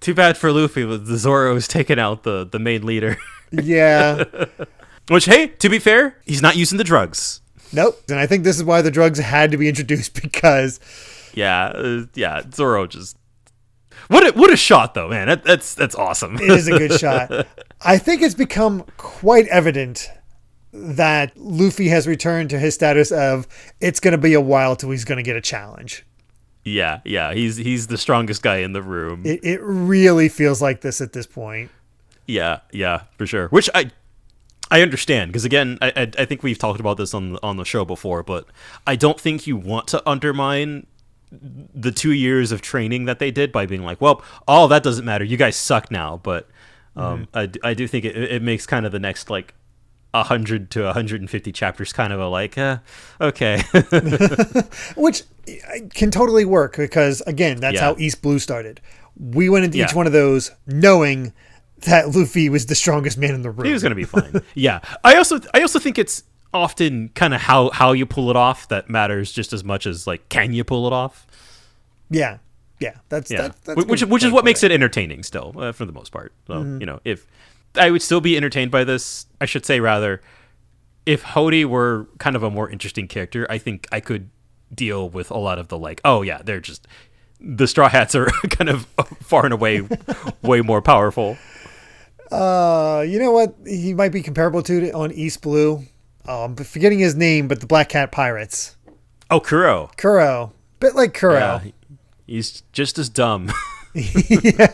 too bad for Luffy. The Zoro has taken out the main leader. Yeah. Which, hey, to be fair, he's not using the drugs. Nope. And I think this is why the drugs had to be introduced, because Zoro just what a shot though, man. That's awesome. It is a good shot. I think it's become quite evident that Luffy has returned to his status of it's going to be a while till he's going to get a challenge. Yeah, he's the strongest guy in the room. It really feels like this at this point. Yeah, for sure. Which I understand, because again, I think we've talked about this on the show before, but I don't think you want to undermine the 2 years of training that they did by being like, well, all that doesn't matter. You guys suck now. But I do think it makes kind of the next like 100 to 150 chapters kind of a like, okay. Which can totally work because, again, that's how East Blue started. We went into each one of those knowing that Luffy was the strongest man in the room. He was going to be fine. Yeah. I also think it's often kind of how you pull it off that matters just as much as like, can you pull it off? Yeah. Yeah. That's which is what makes it entertaining still, for the most part. So, if I would still be entertained by this, I should say rather, if Hody were kind of a more interesting character, I think I could deal with a lot of the like, oh yeah, they're just, the Straw Hats are kind of far and away way more powerful. You know what he might be comparable to on East Blue? I'm forgetting his name, but the Black Cat Pirates. Oh, Kuro. Bit like Kuro. Yeah, he's just as dumb. Yeah.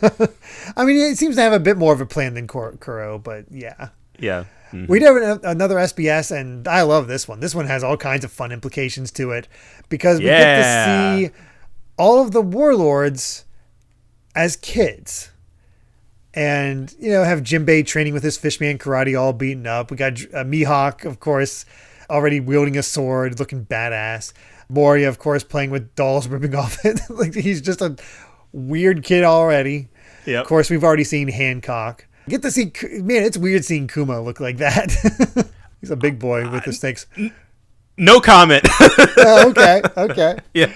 I mean, he seems to have a bit more of a plan than Kuro, but yeah. Yeah. Mm-hmm. We have another SBS, and I love this one. This one has all kinds of fun implications to it because we get to see all of the warlords as kids. And, have Jinbei training with his fishman karate all beaten up. We got Mihawk, of course, already wielding a sword, looking badass. Moria, of course, playing with dolls, ripping off it. Like, he's just a weird kid already. Yep. Of course, we've already seen Hancock. Get to see, man, it's weird seeing Kuma look like that. He's a big boy with the sticks. No comment. Okay. Yeah.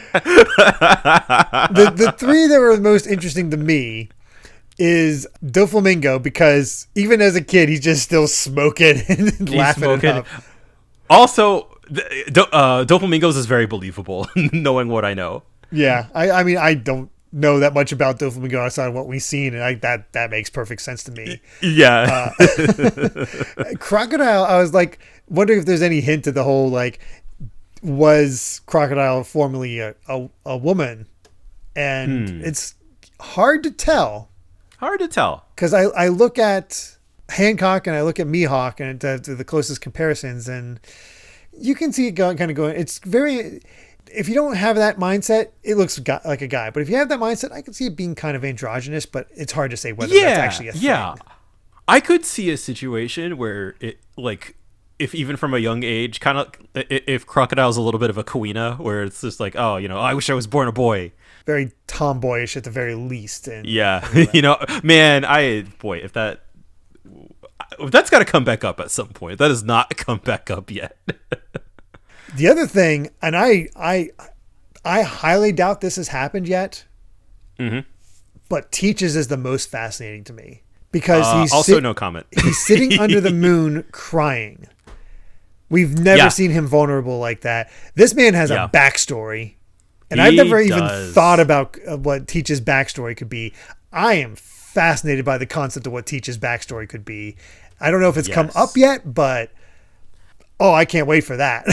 The three that were most interesting to me is Doflamingo, because even as a kid, he's just still smoking and laughing it up. Also, Doflamingo's is very believable, knowing what I know. Yeah, I mean, I don't know that much about Doflamingo outside of what we've seen, and that makes perfect sense to me. Yeah. Crocodile, I was like, wondering if there's any hint to the whole, like, was Crocodile formerly a woman? And it's hard to tell. Because I look at Hancock and I look at Mihawk and to the closest comparisons, and you can see it kind of going. It's very, if you don't have that mindset, it looks like a guy. But if you have that mindset, I can see it being kind of androgynous, but it's hard to say whether that's actually a thing. Yeah. I could see a situation where it, like, if even from a young age, kind of, if Crocodile's a little bit of a Kuina, where it's just like, oh, I wish I was born a boy. Very tomboyish at the very least. And yeah. Man, if that's got to come back up at some point. That has not come back up yet. The other thing, and I highly doubt this has happened yet, but Teach's is the most fascinating to me because he's also no comment. He's sitting under the moon crying. We've never seen him vulnerable like that. This man has a backstory, and I've never even thought about what Teach's backstory could be. I am fascinated by the concept of what Teach's backstory could be. I don't know if it's come up yet, but I can't wait for that.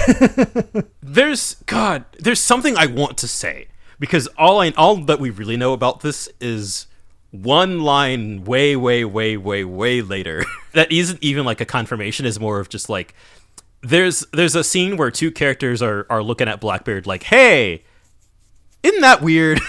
There's something I want to say, because all that we really know about this is one line way later that isn't even like a confirmation, is more of just like, there's a scene where two characters are looking at Blackbeard like, hey, isn't that weird?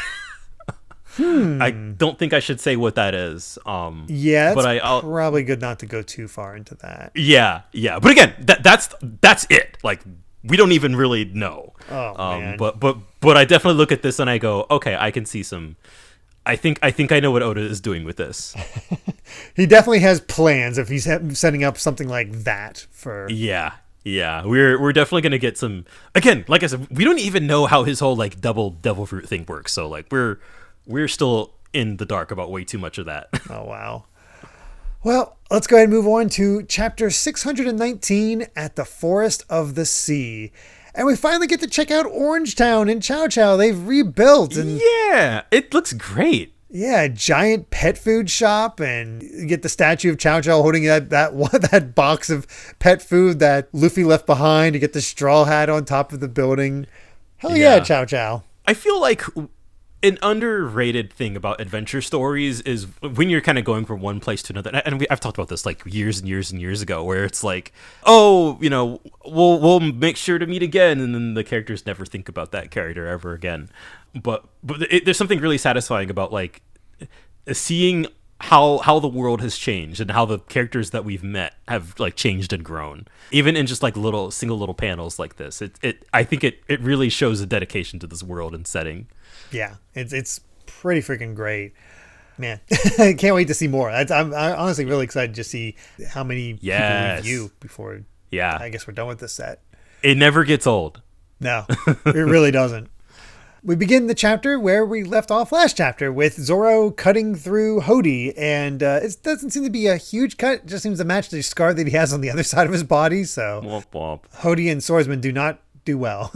I don't think I should say what that is. Yeah, but I'll probably good not to go too far into that. Yeah. But again, that's it. Like, we don't even really know. Oh man. But I definitely look at this and I go, okay, I can see some. I think I know what Oda is doing with this. He definitely has plans if he's setting up something like that for. Yeah. We're definitely gonna get some. Again, like I said, we don't even know how his whole like double devil fruit thing works. So like we're still in the dark about way too much of that. Oh, wow. Well, let's go ahead and move on to chapter 619 at the Forest of the Sea. And we finally get to check out Orangetown in Chow Chow. They've rebuilt. And yeah, it looks great. Yeah, giant pet food shop, and you get the statue of Chow Chow holding that box of pet food that Luffy left behind. You get the straw hat on top of the building. Hell yeah, Chow Chow. I feel like An underrated thing about adventure stories is when you're kind of going from one place to another, and I've talked about this like years and years and years ago, where it's like, oh, we'll make sure to meet again, and then the characters never think about that character ever again. But there's something really satisfying about like seeing how the world has changed and how the characters that we've met have like changed and grown, even in just like single little panels like this. I think it really shows a dedication to this world and setting. Yeah, it's pretty freaking great, man. I can't wait to see more. I'm honestly really excited to see how many people review before. Yeah, I guess we're done with this set. It never gets old. No, it really doesn't. We begin the chapter where we left off last chapter with Zoro cutting through Hody, and it doesn't seem to be a huge cut. It just seems to match the scar that he has on the other side of his body. So womp womp. Hody and Swordsman do not do well.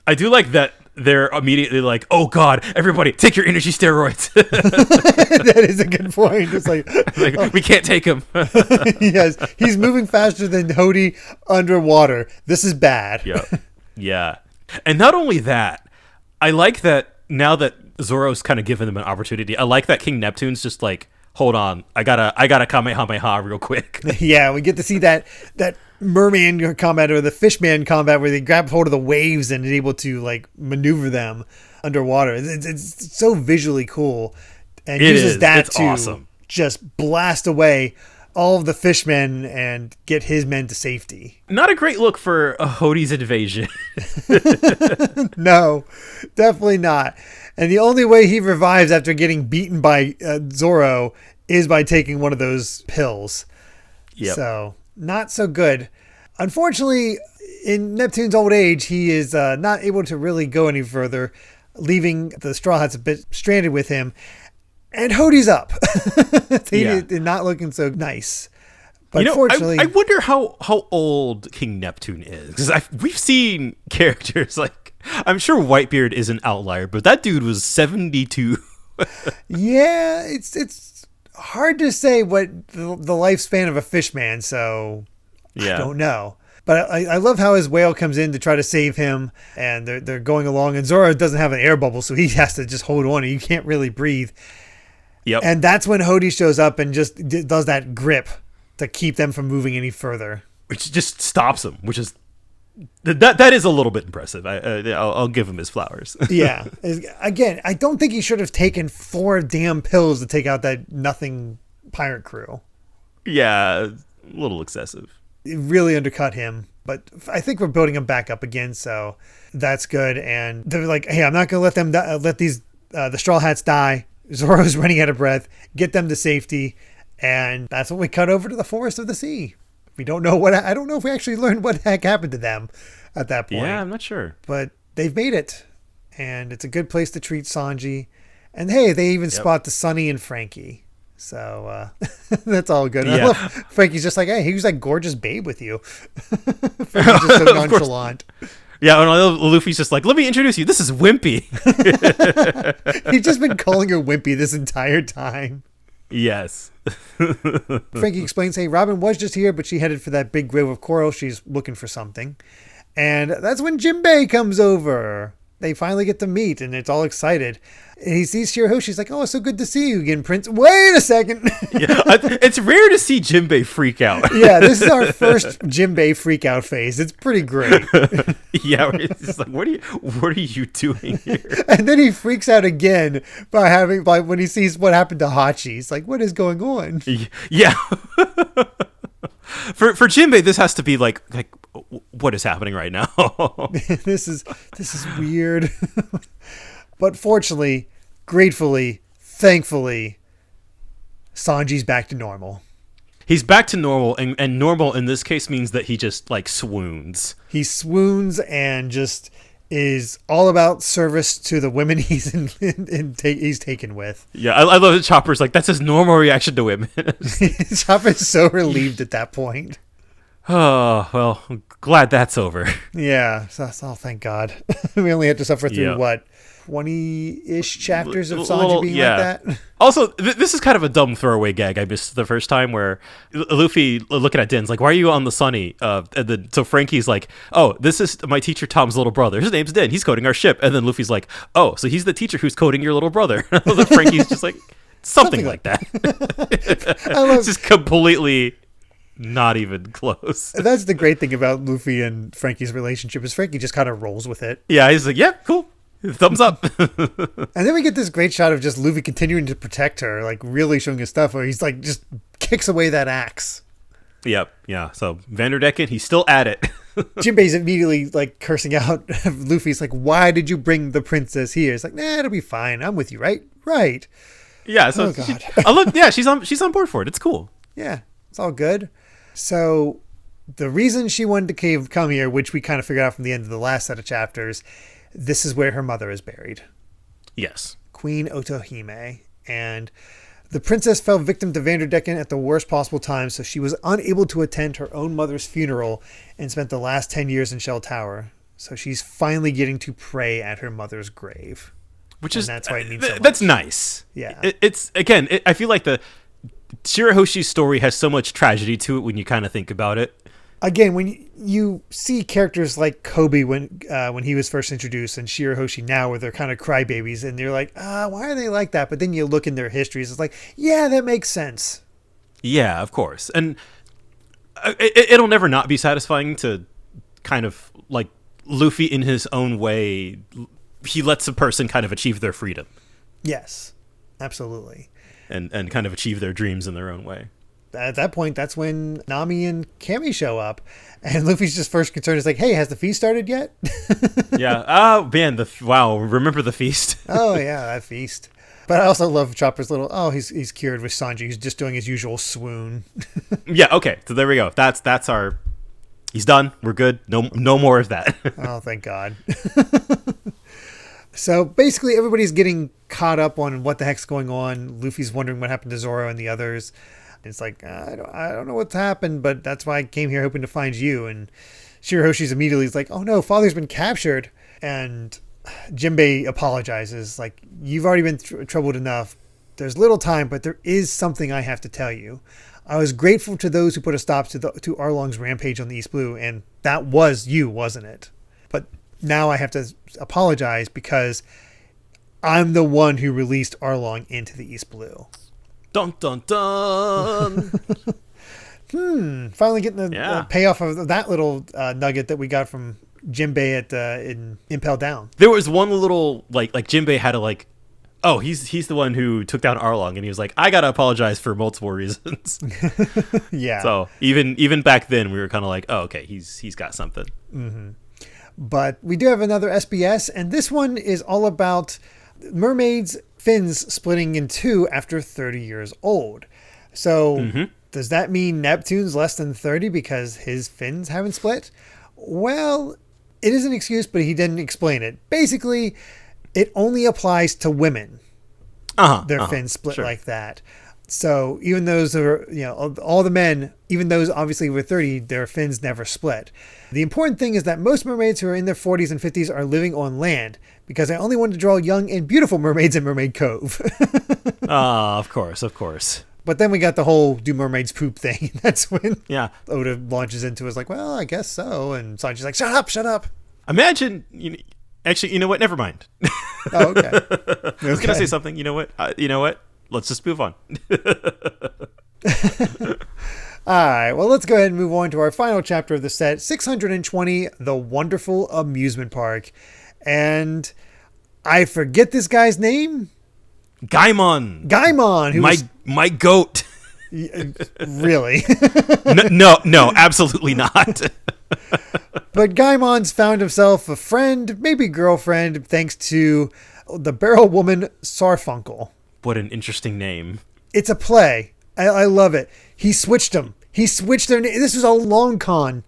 I do like that they're immediately like, oh god, everybody take your energy steroids. That is a good point. It's like we can't take him. Yes, he's moving faster than Hody underwater. This is bad. Yeah. And not only that, I like that now that Zoro's kind of given them an opportunity. I like that King Neptune's just like, hold on, I gotta Kamehameha real quick. Yeah, we get to see that merman combat or the fishman combat where they grab hold of the waves and is able to like maneuver them underwater. It's so visually cool, and uses that to awesome. Just blast away all of the fishmen and get his men to safety. Not a great look for a Hody's invasion. No, definitely not. And the only way he revives after getting beaten by Zoro is by taking one of those pills. Yep. So not so good. Unfortunately, in Neptune's old age, he is not able to really go any further, leaving the Straw Hats a bit stranded with him. And Hody's up. Not looking so nice. But unfortunately, I wonder how old King Neptune is, because we've seen characters like, I'm sure Whitebeard is an outlier, but that dude was 72. Yeah, it's hard to say what the lifespan of a fishman, so I don't know. But I love how his whale comes in to try to save him, and they're going along, and Zoro doesn't have an air bubble, so he has to just hold on, and you can't really breathe. Yep. And that's when Hody shows up and just does that grip to keep them from moving any further. Which just stops him, which is... That is a little bit impressive. I'll give him his flowers. Yeah. Again, I don't think he should have taken 4 damn pills to take out that nothing pirate crew. Yeah, a little excessive. It really undercut him, but I think we're building him back up again, so that's good. And they're like, hey, I'm not going to let the Straw Hats die. Zoro's running out of breath. Get them to safety. And that's when we cut over to the Forest of the Sea. We don't know I don't know if we actually learned what the heck happened to them at that point. Yeah, I'm not sure. But they've made it. And it's a good place to treat Sanji. And hey, they even spot the Sunny and Frankie. So that's all good. Yeah. I love Frankie's just like, hey, he was that gorgeous babe with you. Frankie's just so nonchalant. Yeah, and Luffy's just like, let me introduce you. This is Wimpy. He's just been calling her Wimpy this entire time. Yes. Frankie explains, hey, Robin was just here, but she headed for that big grove of coral. She's looking for something. And that's when Jinbei comes over. They finally get to meet, and it's all excited. And he sees Shirahoshi. She's like, oh, it's so good to see you again, Prince. Wait a second. It's rare to see Jinbei freak out. Yeah, this is our first Jinbei freak out phase. It's pretty great. Yeah, it's like, what are you doing here? And then he freaks out again by when he sees what happened to Hachi. He's like, what is going on? Yeah. For Jinbei, this has to be like what is happening right now? This is weird. But fortunately, gratefully, thankfully, Sanji's back to normal. He's back to normal, and normal in this case means that he just like swoons. He swoons and just is all about service to the women he's taken with. Yeah, I love that Chopper's like, that's his normal reaction to women. Chopper's so relieved at that point. Oh, well, I'm glad that's over. Yeah, so thank God. We only had to suffer through 20-ish chapters of Sanji Little- being yeah. like that. Also, this is kind of a dumb throwaway gag I missed the first time, where Luffy looking at Din's like, "Why are you on the Sunny?" And then so Frankie's like, "Oh, this is my teacher Tom's little brother. His name's Din. He's coding our ship." And then Luffy's like, "Oh, so he's the teacher who's coding your little brother." Frankie's just like, something like that. It's just completely not even close. That's the great thing about Luffy and Frankie's relationship is Frankie just kind of rolls with it. Yeah, he's like, "Yeah, cool. Thumbs up." And then we get this great shot of just Luffy continuing to protect her, like really showing his stuff where he's like just kicks away that axe. Yep, yeah. So Vanderdecken, he's still at it. Jinbei's immediately like cursing out Luffy's like, "Why did you bring the princess here?" It's like, "Nah, it'll be fine. I'm with you, right?" Right. Yeah, so Oh, God. I love. Yeah, she's on board for it. It's cool. Yeah, it's all good. So the reason she wanted to come here, which we kind of figured out from the end of the last set of chapters, this is where her mother is buried. Yes. Queen Otohime. And the princess fell victim to Vanderdecken at the worst possible time, so she was unable to attend her own mother's funeral and spent the last 10 years in Shell Tower. So she's finally getting to pray at her mother's grave. Which And is that's why it means so much. that's nice. Yeah. It's again. I feel like the Shirahoshi's story has so much tragedy to it when you kind of think about it. Again, when you see characters like Kobe when he was first introduced and Shirahoshi now where they're kind of crybabies and you're like, why are they like that? But then you look in their histories, it's like, yeah, that makes sense. Yeah, of course, and it'll never not be satisfying to kind of like Luffy in his own way. He lets a person kind of achieve their freedom. Yes, absolutely. And kind of achieve their dreams in their own way. At that point, that's when Nami and Cammy show up. And Luffy's just first concern is like, hey, has the feast started yet? Yeah. Oh, man. Wow. Remember the feast? Oh, yeah, that feast. But I also love Chopper's little, he's cured with Sanji. He's just doing his usual swoon. Yeah. Okay. So there we go. That's our... He's done. We're good. No more of that. Oh, thank God. So basically everybody's getting caught up on what the heck's going on. Luffy's wondering what happened to Zoro and the others. It's like, I don't know what's happened, but that's why I came here hoping to find you. And Shirahoshi's immediately like, oh no, father's been captured. And Jinbei apologizes, like, you've already been troubled enough. There's little time, but there is something I have to tell you. I was grateful to those who put a stop to Arlong's rampage on the East Blue, and that was you, wasn't it? But now I have to apologize because I'm the one who released Arlong into the East Blue. Dun dun dun. Finally getting the payoff of that little nugget that we got from Jinbei in Impel Down. There was one little like Jinbei had to like, oh, he's the one who took down Arlong, and he was like, I gotta apologize for multiple reasons. Yeah. So even back then we were kind of like, oh, okay, he's got something. Mm-hmm. But we do have another SBS, and this one is all about mermaids' fins splitting in two after 30 years old. So does that mean Neptune's less than 30 because his fins haven't split? Well, it is an excuse, but he didn't explain it. Basically, it only applies to women. Their fins split like that. So even those are, all the men, even those obviously were 30, their fins never split. The important thing is that most mermaids who are in their 40s and 50s are living on land, because I only wanted to draw young and beautiful mermaids in Mermaid Cove. Of course. But then we got the whole do mermaids poop thing. That's when Yeah. Oda launches into it. It's like, well, I guess so. And Sanji's like, shut up. Imagine, actually, you know what? Never mind. Oh, okay. I was gonna say something. You know what? Let's just move on. All right, well, let's go ahead and move on to our final chapter of the set, 620, The Wonderful Amusement Park. And I forget this guy's name. Gaimon, who my goat. Really? No, absolutely not. But Gaimon's found himself a friend, maybe girlfriend, thanks to the barrel woman Sarfunkel. What an interesting name. It's a play. I love it. He switched them. He switched their name. This was a long con,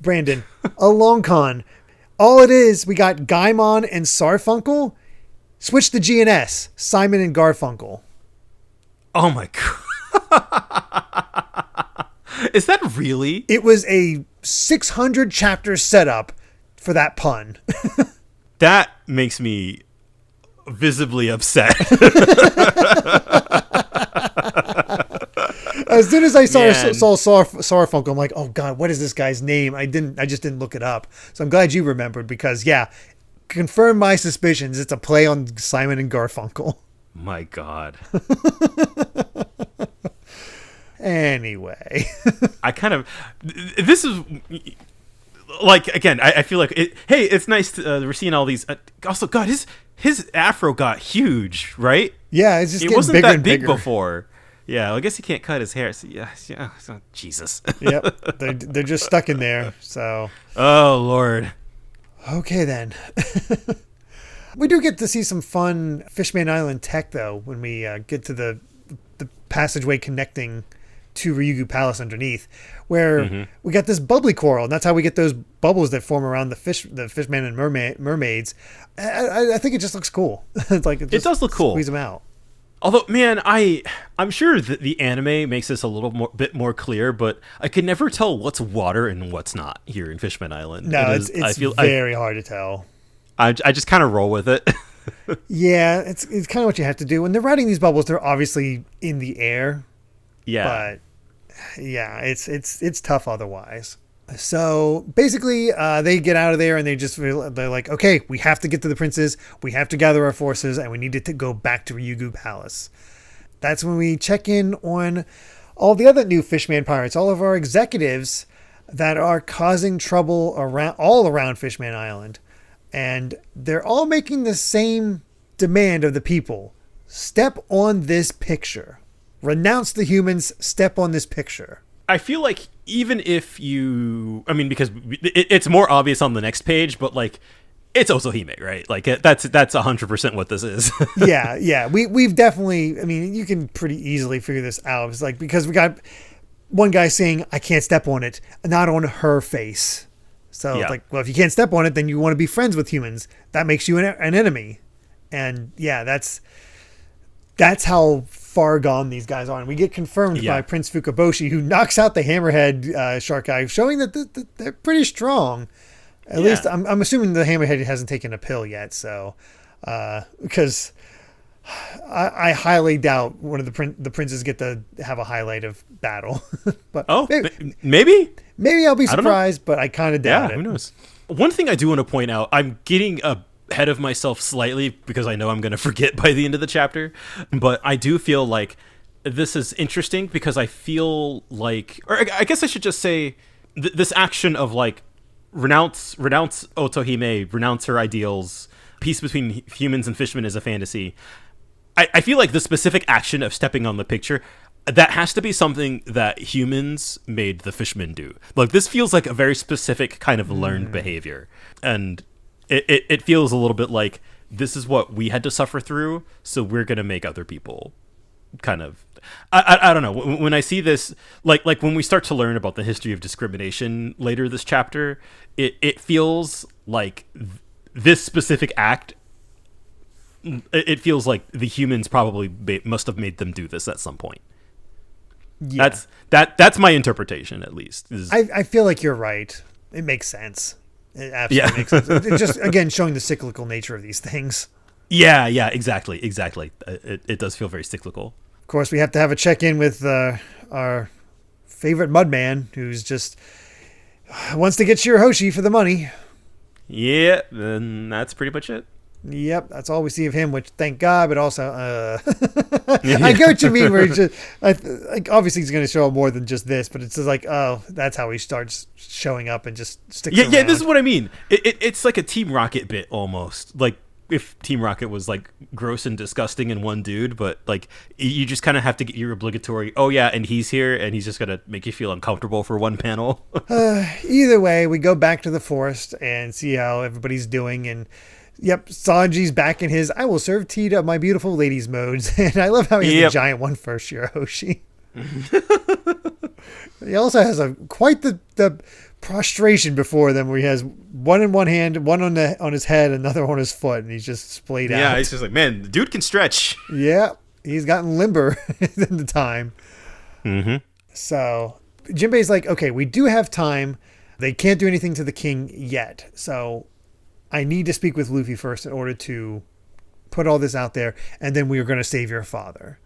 Brandon. A long con. All it is, we got Gaimon and Sarfunkel. Switch the G and S. Simon and Garfunkel. Oh my god. Is that really? It was a 600 chapter setup for that pun. That makes me visibly upset. As soon as I saw Man. Sarfunkel, I'm like, oh god, what is this guy's name? I just didn't look it up. So I'm glad you remembered, because yeah, confirm my suspicions. It's a play on Simon and Garfunkel. My God. Anyway. This is like, again, I feel like hey, it's nice to, we're seeing all these, also God, his afro got huge, right? Yeah, it's just It getting wasn't bigger that and big bigger. before. Yeah, I guess he can't cut his hair. So yeah, so, Jesus. Yep, they're just stuck in there. So Oh Lord. okay then. We do get to see some fun Fishman Island tech though when we get to the passageway connecting to Ryugu Palace underneath, where we got this bubbly coral, and that's how we get those bubbles that form around the fishman and mermaids. I think it just looks cool. It's like It does look cool. Squeeze them out. Although, man, I'm sure that the anime makes this a bit more clear, but I can never tell what's water and what's not here in Fishman Island. No, it's very hard to tell. I just kind of roll with it. Yeah, it's kind of what you have to do. When they're riding these bubbles, they're obviously in the air. Yeah. But yeah, it's tough otherwise. So basically, they get out of there and they're like, okay, we have to get to the princes. We have to gather our forces, and we need to go back to Ryugu Palace. That's when we check in on all the other new Fishman pirates, all of our executives that are causing trouble all around Fishman Island. And they're all making the same demand of the people. Step on this picture. Renounce the humans. Step on this picture. I feel like even if because it's more obvious on the next page, but like, it's Otohime, right? Like that's 100% what this is. Yeah. We've definitely, you can pretty easily figure this out. It's like, because we got one guy saying, I can't step on it, not on her face. So Yeah. it's like, well, if you can't step on it, then you want to be friends with humans. That makes you an enemy. And yeah, that's how far gone these guys are. And we get confirmed by Prince Fukaboshi, who knocks out the hammerhead shark guy, showing that they're pretty strong. At least I'm assuming the hammerhead hasn't taken a pill yet. So because I highly doubt one of the princes get to have a highlight of battle. But maybe I'll be surprised, but I kind of doubt it. Who knows? One thing I do want to point out, I'm getting ahead of myself slightly because I know I'm going to forget by the end of the chapter, but I do feel like this is interesting because I feel like, or I guess I should just say, this action of like renounce Otohime, renounce her ideals, peace between humans and fishmen is a fantasy. I feel like the specific action of stepping on the picture, that has to be something that humans made the fishmen do. Like, this feels like a very specific kind of learned behavior. And it feels a little bit like this is what we had to suffer through, so we're going to make other people kind of... I don't know. When I see this, like when we start to learn about the history of discrimination later this chapter, it feels like this specific act, it feels like the humans probably must have made them do this at some point. Yeah. That's my interpretation, at least. I feel like you're right. It makes sense. It absolutely makes sense. It's just, again, showing the cyclical nature of these things. Yeah, exactly. It does feel very cyclical. Of course, we have to have a check-in with our favorite Mudman, who's just wants to get Shirahoshi for the money. Yeah, then that's pretty much it. Yep, that's all we see of him, which thank God, but also, I get what you mean, where he's just, like, obviously he's going to show up more than just this, but it's just like, oh, that's how he starts showing up and just sticks around. Yeah, this is what I mean. It's like a Team Rocket bit, almost. Like, if Team Rocket was, like, gross and disgusting in one dude, but, like, you just kind of have to get your obligatory, oh, yeah, and he's here, and he's just going to make you feel uncomfortable for one panel. Either way, we go back to the forest and see how everybody's doing, and yep, Sanji's back in his I will serve tea to my beautiful ladies modes. And I love how he has the giant one for Shirahoshi. He also has quite the prostration before them, where he has one in one hand, one on his head, another on his foot, and he's just splayed out. Yeah, he's just like, man, the dude can stretch. Yeah, he's gotten limber in the time. Mm-hmm. So Jinbei's like, okay, we do have time. They can't do anything to the king yet. So I need to speak with Luffy first in order to put all this out there, and then we were going to save your father.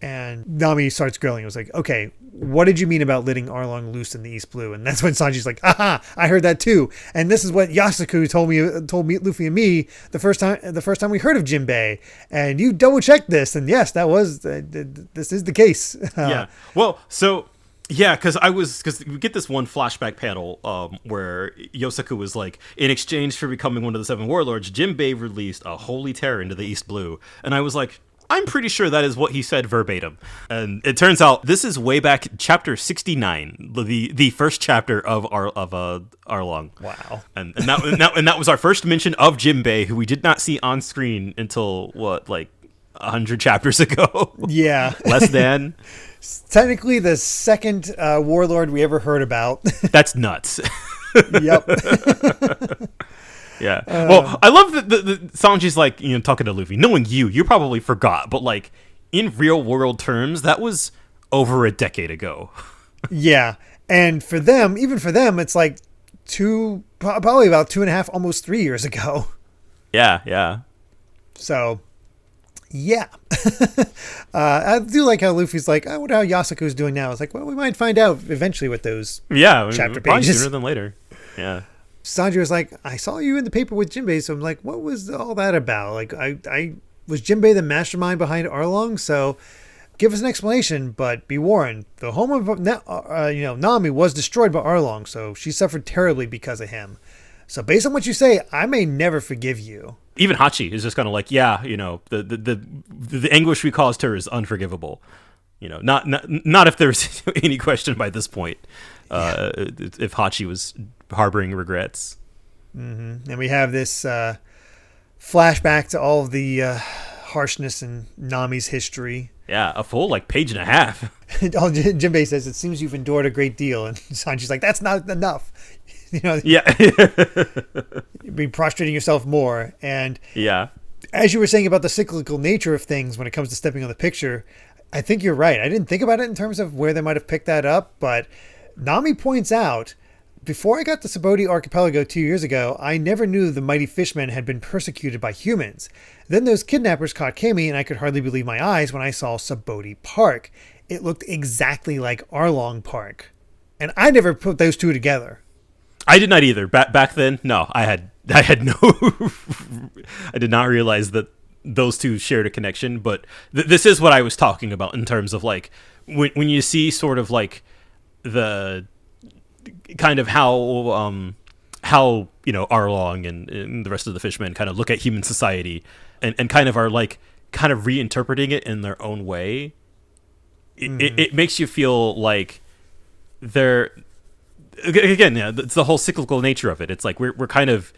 And Nami starts grilling. It was like, okay, what did you mean about letting Arlong loose in the East Blue? And that's when Sanji's like, aha, I heard that too. And this is what Yasuko told me, Luffy and me the first time we heard of Jinbei. And you double checked this, and yes, that was this is the case. Yeah. Well, so yeah, because we get this one flashback panel where Yosaku was like, in exchange for becoming one of the 7 warlords, Jinbei released a holy terror into the East Blue, and I was like, I'm pretty sure that is what he said verbatim. And it turns out this is way back chapter 69, the first chapter of Arlong. Wow. And that was our first mention of Jinbei, who we did not see on screen until 100 chapters ago. Yeah. Less than. Technically the second warlord we ever heard about. That's nuts. Yep. Yeah. Well, I love that the Sanji's like, talking to Luffy, knowing you probably forgot, but like in real world terms, that was over a decade ago. Yeah. And even for them, it's like probably about 2.5, almost 3 years ago. Yeah. Yeah. So, yeah. I do like how Luffy's like, I wonder how Yasuko's doing now. It's like, well, we might find out eventually with those chapter pages. Sooner than later. Yeah. Sanji was like, I saw you in the paper with Jinbei, so I'm like, what was all that about? Like, I was Jinbei the mastermind behind Arlong, so give us an explanation, but be warned, the home of Nami was destroyed by Arlong, so she suffered terribly because of him. So based on what you say, I may never forgive you. Even Hachi is just kind of like, yeah, the anguish we caused her is unforgivable. Not if there's any question by this point. If Hachi was harboring regrets. Mm-hmm. And we have this flashback to all of the harshness in Nami's history. Yeah, a full page and a half. Jinbei says, it seems you've endured a great deal. And Sanji's like, that's not enough. Yeah. You'd be prostrating yourself more. And yeah, as you were saying about the cyclical nature of things when it comes to stepping on the picture, I think you're right. I didn't think about it in terms of where they might have picked that up, but Nami points out, before I got to Subodi Archipelago 2 years ago, I never knew the mighty fishmen had been persecuted by humans. Then those kidnappers caught Kami, and I could hardly believe my eyes when I saw Subodi Park. It looked exactly like Arlong Park. And I never put those two together. I did not either. Back then, no. I had no... I did not realize that those two shared a connection, but this is what I was talking about in terms of when you see sort of the kind of how Arlong and the rest of the fishmen kind of look at human society and kind of are kind of reinterpreting it in their own way. It makes you feel like they're, again, it's the whole cyclical nature of it. It's like we're kind of,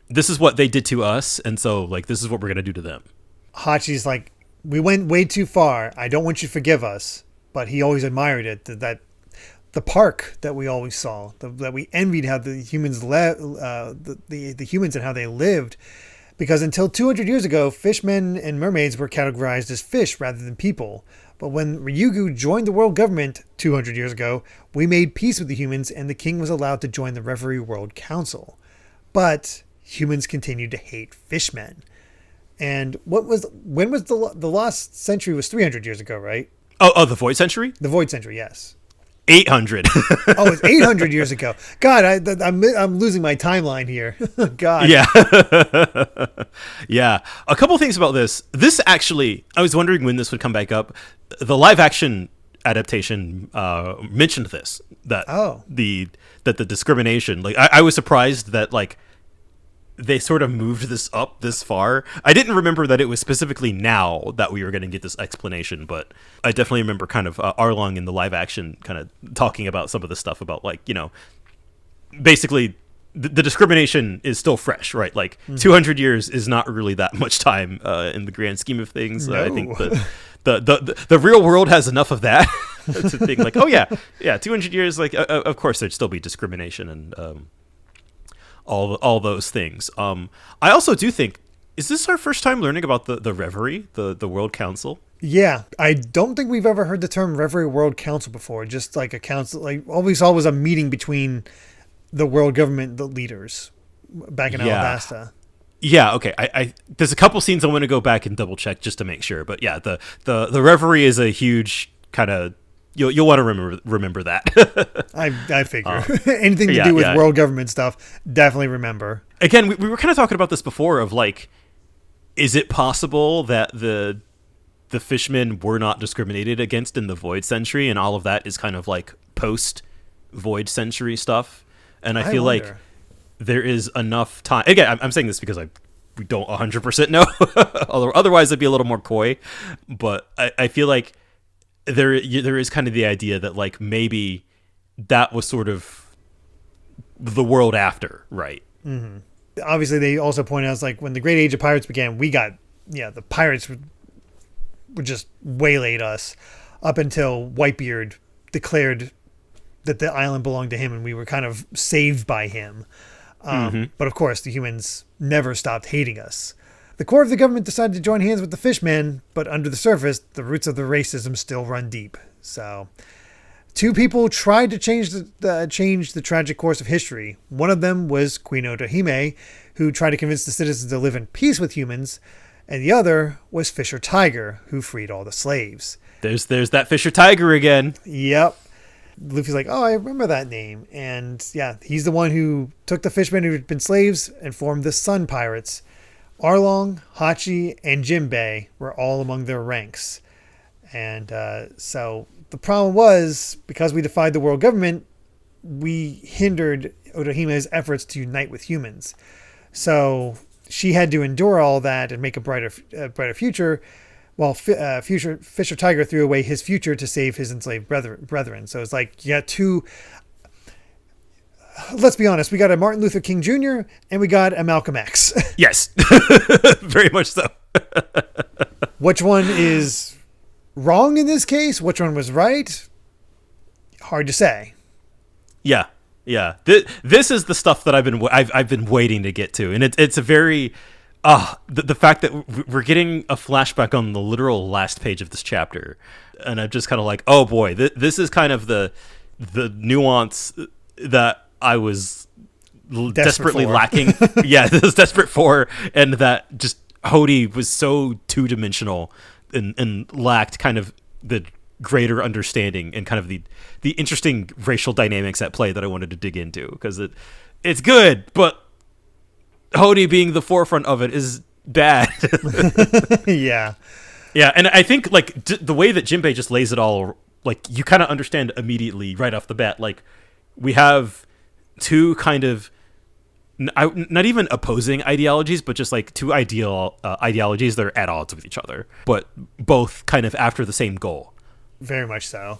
this is what they did to us, and so this is what we're gonna do to them. Hachi's like, we went way too far. I don't want you to forgive us, but he always admired it. That the park that we always saw, that we envied how the humans the humans and how they lived, because until 200 years ago, fishmen and mermaids were categorized as fish rather than people. But when Ryugu joined the world government 200 years ago, we made peace with the humans, and the king was allowed to join the Reverie World Council. But humans continued to hate fishmen. And when was the lost century? Was 300 years ago, right? Oh, the Void Century? The Void Century, yes. 800. Oh, it's 800 years ago. God, I'm losing my timeline here. God. Yeah. Yeah. A couple things about this. This actually, I was wondering when this would come back up. The live action adaptation mentioned this, that the discrimination, I was surprised that they sort of moved this up this far. I didn't remember that it was specifically now that we were going to get this explanation, but I definitely remember kind of Arlong in the live action kind of talking about some of the stuff about basically the discrimination is still fresh, right? 200 years is not really that much time in the grand scheme of things. No. I think the real world has enough of that to think 200 years, of course there'd still be discrimination and all those things. I also do think, is this our first time learning about the Reverie, the World Council? Yeah, I don't think we've ever heard the term Reverie World Council before. Just a council, all we saw was a meeting between the world government, the leaders, back in Alabasta. Yeah, okay. I there's a couple scenes I want to go back and double check just to make sure, but yeah, the reverie is a huge kind of you'll want to remember that. I figure anything to do with world government stuff, definitely remember. Again, we were kind of talking about this before of like, is it possible that the Fishmen were not discriminated against in the Void Century, and all of that is kind of like post Void Century stuff? And I feel like there is enough time. Again, I'm saying this because we don't 100% know. Although otherwise I'd be a little more coy. But I feel like there is kind of the idea that like maybe that was sort of the world after, right? Mm-hmm. Obviously, they also point out it's like when the Great Age of Pirates began, the pirates would just waylaid us up until Whitebeard declared that the island belonged to him and we were kind of saved by him. But of course, the humans never stopped hating us. The core of the government decided to join hands with the Fishmen, but under the surface, the roots of the racism still run deep. So, two people tried to change the tragic course of history. One of them was Queen Otohime, who tried to convince the citizens to live in peace with humans, and the other was Fisher Tiger, who freed all the slaves. There's that Fisher Tiger again. Yep. Luffy's like, oh, I remember that name. And yeah, he's the one who took the fishmen who had been slaves and formed the Sun Pirates. Arlong, Hachi, and Jinbei were all among their ranks. And so the problem was, because we defied the world government, we hindered Otohime's efforts to unite with humans. So she had to endure all that and make a brighter future, while Fisher Tiger threw away his future to save his enslaved brethren. So it's like, you got two... Let's be honest, we got a Martin Luther King Jr. and we got a Malcolm X. Yes, very much so. Which one is wrong in this case? Which one was right? Hard to say. Yeah. This is the stuff that I've been waiting to get to, and it's a very the fact that we're getting a flashback on the literal last page of this chapter, and I'm just kind of like, oh boy, this is kind of the nuance that I was desperately lacking. Yeah, this is desperate for, and that just Hody was so two-dimensional and lacked kind of the greater understanding and kind of the interesting racial dynamics at play that I wanted to dig into, because it's good, but Hody being the forefront of it is bad. Yeah, and I think like the way that Jinbei just lays it all, like you kind of understand immediately right off the bat. Like we have two kind of not even opposing ideologies, but just like two ideologies that are at odds with each other, but both kind of after the same goal. Very much so.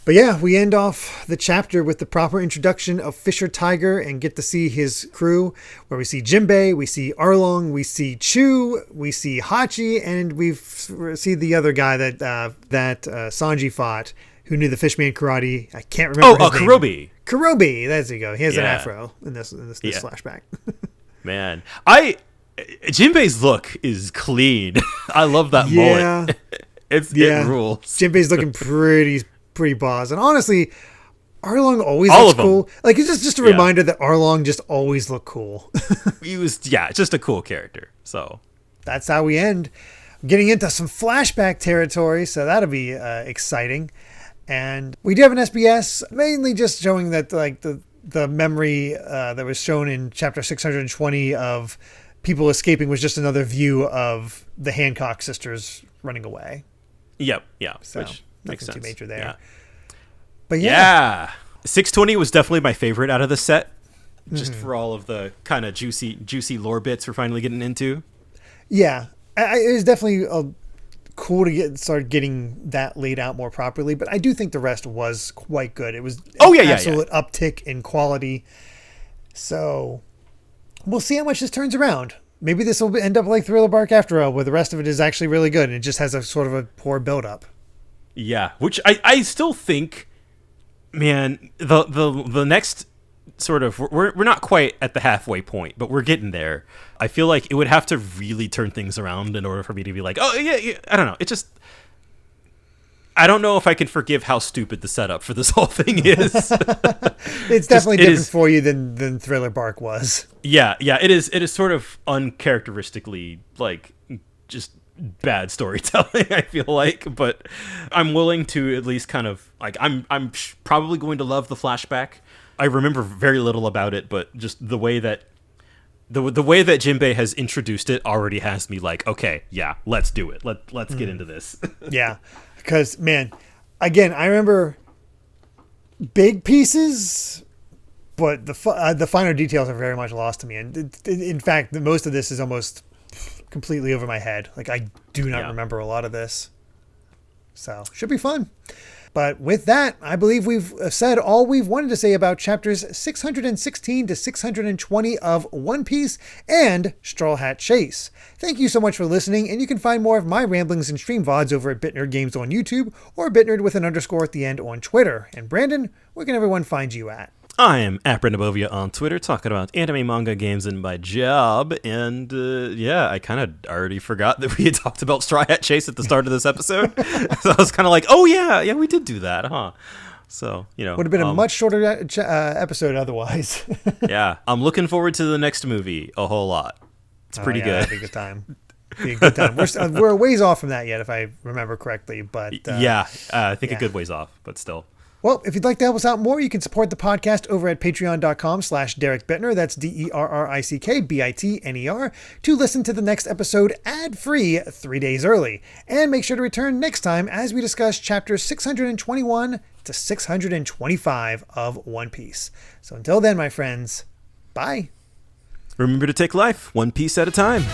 But yeah, we end off the chapter with the proper introduction of Fisher Tiger and get to see his crew, where we see Jinbei, we see Arlong, we see Chu, we see Hachi, and we see the other guy that Sanji fought, who knew the Fishman karate. I can't remember his name. Kurobe. Kurobe, there you go. He has an afro in this flashback. Man, Jinbei's look is clean. I love that mullet. It rules. Jinbei's looking pretty boss, and honestly, Arlong always looks cool. Like it's just a reminder that Arlong just always looked cool. It's just a cool character. So that's how we end. Getting into some flashback territory, so that'll be exciting. And we do have an SBS, mainly just showing that like the memory that was shown in chapter 620 of people escaping was just another view of the Hancock sisters running away. Yep. Yeah. So which makes sense. Too major there. Yeah. But 620 was definitely my favorite out of the set, just for all of the kind of juicy lore bits we're finally getting into. Yeah, it was definitely cool to start getting that laid out more properly. But I do think the rest was quite good. It was absolute uptick in quality. So we'll see how much this turns around. Maybe this will end up like Thriller Bark after all, where the rest of it is actually really good and it just has a sort of a poor build-up. Yeah, which I still think, man, the next sort of we're not quite at the halfway point, but we're getting there. I feel like it would have to really turn things around in order for me to be like, oh yeah, I don't know. It just I don't know if I can forgive how stupid the setup for this whole thing is. It's definitely different for you than Thriller Bark was. Yeah, it is. It is sort of uncharacteristically like just bad storytelling. I feel like, but I'm willing to at least kind of like I'm probably going to love the flashback. I remember very little about it, but just the way that the way that Jinbei has introduced it already has me like, okay, yeah, let's do it. Let's get into this. Yeah, because man, again, I remember big pieces, but the finer details are very much lost to me. And in fact, most of this is almost completely over my head. Like I do not remember a lot of this, so should be fun. But with that, I believe we've said all we've wanted to say about chapters 616 to 620 of One Piece and Straw Hat Chase. Thank you so much for listening, and you can find more of my ramblings and stream VODs over at BitNerd Games on YouTube or BitNerd with an underscore at the end on Twitter. And Brandon, where can everyone find you at? I am at Brendabovia on Twitter, talking about anime, manga, games, and my job. And I kind of already forgot that we had talked about Straw Hat Chase at the start of this episode. So I was kind of like, oh yeah, we did do that, huh? So, would have been a much shorter episode otherwise. Yeah, I'm looking forward to the next movie a whole lot. It's pretty good. That'd be a good time. Be a good time. We're a ways off from that yet, if I remember correctly. But I think a good ways off, but still. Well, if you'd like to help us out more, you can support the podcast over at patreon.com/Derek Bittner. That's DERRICKBITNER to listen to the next episode ad-free 3 days early. And make sure to return next time as we discuss chapters 621 to 625 of One Piece. So until then, my friends, bye. Remember to take life one piece at a time.